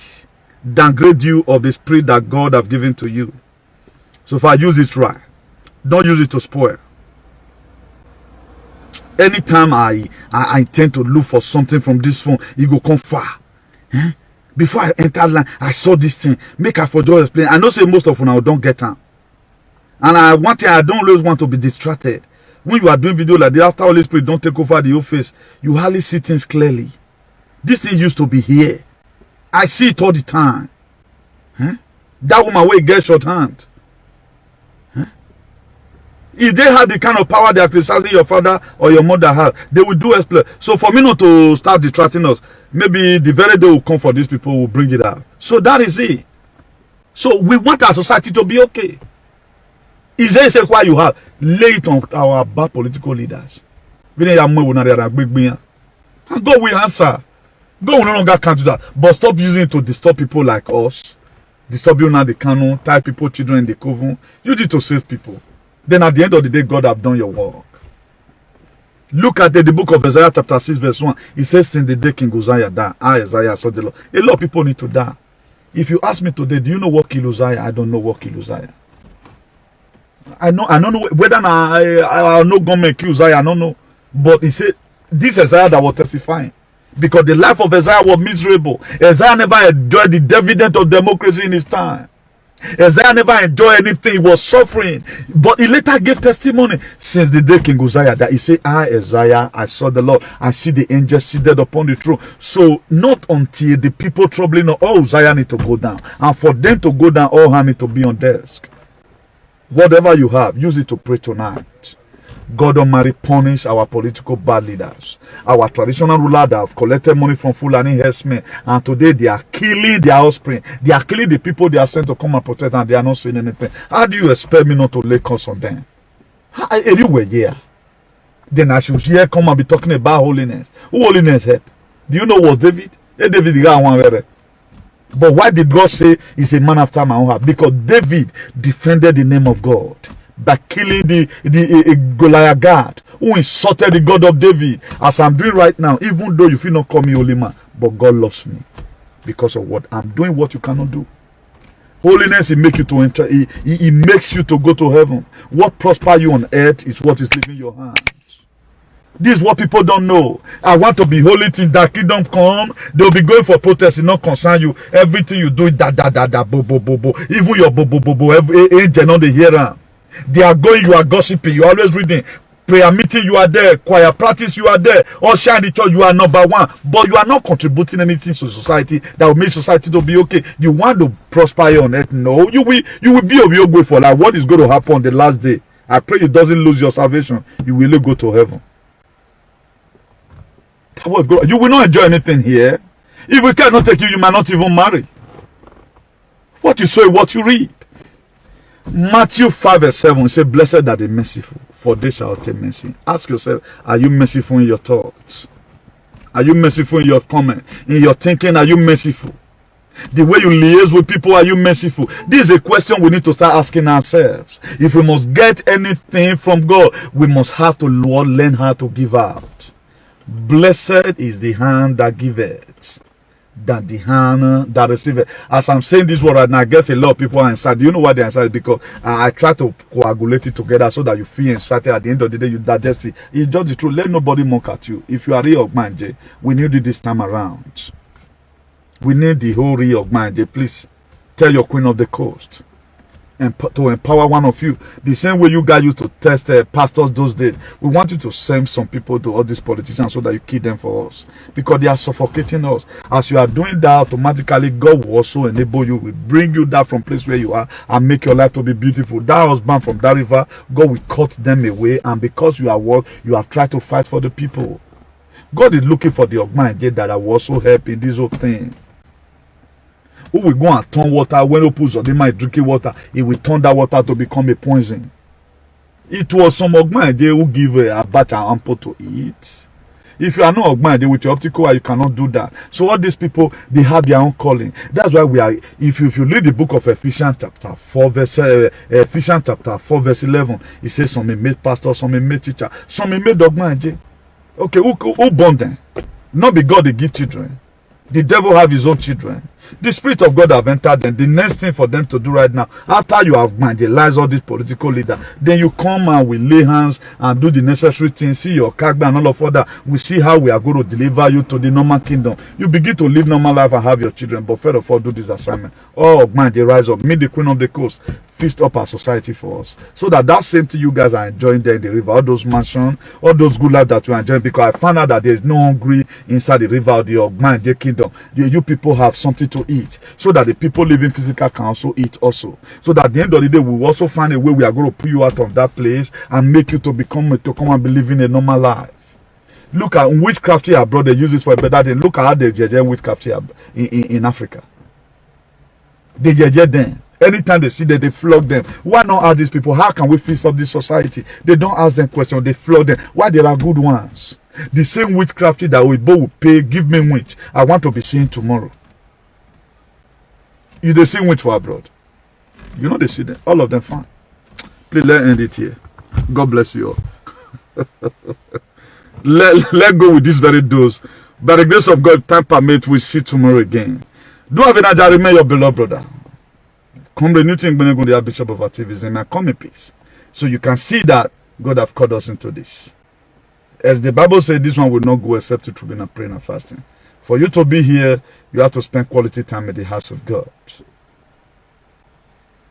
[SPEAKER 2] downgrade you of the spirit that God have given to you. So if I use it right, don't use it to spoil. Anytime I intend to look for something from this phone, it go come far. Before I enter line, I saw this thing. Make I for just explain. I know say most of you now don't get them. And I don't always want to be distracted. When you are doing video like this, after Holy Spirit don't take over the whole face, you hardly see things clearly. This thing used to be here. I see it all the time. That woman will get short hand. If they have the kind of power they are criticizing your father or your mother has, they will do exploit. So for me not to start distracting us, maybe the very day will come for these people will bring it out. So that is it. So we want our society to be okay. Is there a why you have? Lay it on our bad political leaders. And God will answer. God will no longer can't do that. But stop using it to disturb people like us. Disturb you now the canon, tie people, children in the coven. Use it to save people. Then at the end of the day, God have done your work. Look at the book of Isaiah chapter 6 verse 1. It says, since the day King Uzziah died, I, Isaiah, saw the Lord. A lot of people need to die. If you ask me today, do you know what killed Uzziah? I don't know what killed Uzziah. I don't know whether I know government kill Uzziah, I don't know. But he said, this Isaiah that was testifying. Because the life of Isaiah was miserable. Isaiah never enjoyed the dividend of democracy in his time. Isaiah never enjoyed anything. He was suffering. But he later gave testimony. Since the day King Uzziah that he said, I, Isaiah, I saw the Lord. I see the angel seated upon the throne. So not until the people troubling all Uzziah need to go down. And for them to go down, all hands need to be on desk. Whatever you have, use it to pray tonight. God Almighty punish our political bad leaders. Our traditional rulers that have collected money from Fulani herdsmen, and today they are killing their offspring. They are killing the people they are sent to come and protect, and they are not saying anything. How do you expect me not to lay curse on them? Anyway, yeah. Then I should hear come and be talking about holiness. Who holiness help? Do you know what David? David got one very. But why did God say he's a man after my own heart? Because David defended the name of God. by killing the Goliath God who insulted the God of David, as I'm doing right now, even though you feel not call me holy man, but God loves me because of what I'm doing, what you cannot do. Holiness, it make you to enter, it makes you to go to heaven. What prosper you on earth is what is leaving your hands. This is what people don't know. I want to be holy till that kingdom come. They'll be going for protest. It not concern you. Everything you do, bo bo bo bo. Even your bo bo bo bo. Angel on the hearer. They are going. You are gossiping. You are always reading. Prayer meeting, you are there. Choir practice, you are there. Usher in the church, you are number one. But you are not contributing anything to society that will make society to be okay. You want to prosper on earth. No, you will be of your way for life. What is going to happen on the last day? I pray you doesn't lose your salvation. You will go to heaven. You will not enjoy anything here. If we cannot take you, you might not even marry. What you sow, what you reap. Matthew 5 verse 7 says, blessed are the merciful, for they shall obtain mercy. Ask yourself, are you merciful in your thoughts? Are you merciful in your comment? In your thinking, are you merciful? The way you liaise with people, are you merciful? This is a question we need to start asking ourselves. If we must get anything from God, we must have to learn how to give out. Blessed is the hand that giveth, than the hand that receiveth. As I'm saying this word right now, I guess a lot of people are inside. Do you know why they're inside? Because I try to coagulate it together so that you feel inside. At the end of the day, you digest it. It's just the truth. Let nobody mock at you. If you are real Ogmanje, we need it this time around. We need the whole real Ogmanje. Please tell your queen of the coast and to empower one of you. The same way you guys used to test pastors those days. We want you to send some people to all these politicians so that you kill them for us, because they are suffocating us. As you are doing that, automatically God will also enable you, will bring you down from place where you are and make your life to be beautiful. That husband from that river, God will cut them away, and because you are what you have tried to fight for the people, God is looking for the Ogmanje that will also help in this whole thing. Who will go and turn water when Opus Odima is drinking water? He will turn that water to become a poison. It was some Ogmanje who give a batch and ample to eat. If you are not Ogmanje with your optical eye, you cannot do that. So all these people, they have their own calling. That's why we are. If you read the book of Ephesians chapter 4 verse 11, it says some may made pastor, some may made teacher, some may made Ogmanje. Okay, who born them? Not be God they give children. The devil have his own children. The Spirit of God have entered them. The next thing for them to do right now, after you have evangelized all these political leaders, then you come and we lay hands and do the necessary things, see your Kagba and all of that. We see how we are going to deliver you to the normal kingdom. You begin to live normal life and have your children, but first of all, do this assignment. Oh, man, they rise up. Meet the queen of the coast. Feast up our society for us, so that same thing you guys are enjoying there in the river, all those mansions, all those good life that you are enjoying, because I found out that there is no hungry inside the river of the Ogmanje kingdom. You people have something to eat, so that the people living physical can also eat also, so that at the end of the day we will also find a way we are going to pull you out of that place and make you to come and be living a normal life. Look at witchcraft here abroad, they use this for a better thing. Look at how they judge witchcraft here in Africa. They judge them. Anytime they see that, they flog them. Why not ask these people, how can we fix up this society? They don't ask them questions, they flog them. Why there are good ones? The same witchcraft that we both will pay, give me witch. I want to be seen tomorrow. You the same witch for abroad. You know they see them. All of them fine. Please let's end it here. God bless you all. let go with this very dose. By the grace of God, time permit, we see tomorrow again. Do have an agenda, remain your beloved brother. Come the new thing, the Bishop of Activism, and come in peace. So you can see that God have called us into this. As the Bible says, this one will not go except to true and praying and fasting. For you to be here, you have to spend quality time in the house of God.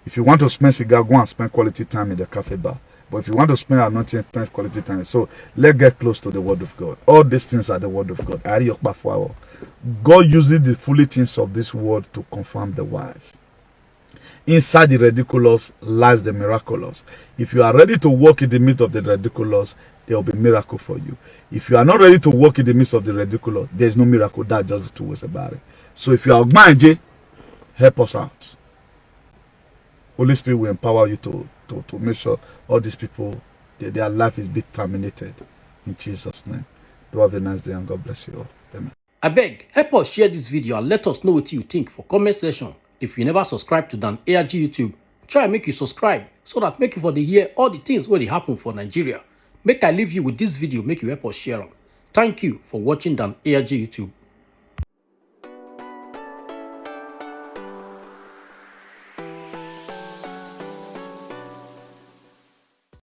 [SPEAKER 2] If you want to spend cigar, go and spend quality time in the cafe bar. But if you want to spend anointing, spend quality time. So let's get close to the word of God. All these things are the word of God. God uses the foolish things of this word to confirm the wise. Inside the ridiculous lies the miraculous. If you are ready to walk in the midst of the ridiculous, there will be miracle for you. If you are not ready to walk in the midst of the ridiculous, there is no miracle. That's just the two ways about it. So if you are Ogmanje, help us out. Holy Spirit will empower you to make sure all these people, their life is being terminated. In Jesus' name. Do have a nice day and God bless you all. Amen.
[SPEAKER 1] I beg, help us share this video and let us know what you think for comment section. If you never subscribe to Dan ARG YouTube try make you subscribe so that make you for the hear all the things wey dey happen for Nigeria. Make I leave you with this video, make you help us share am. Thank you for watching Dan AIG YouTube.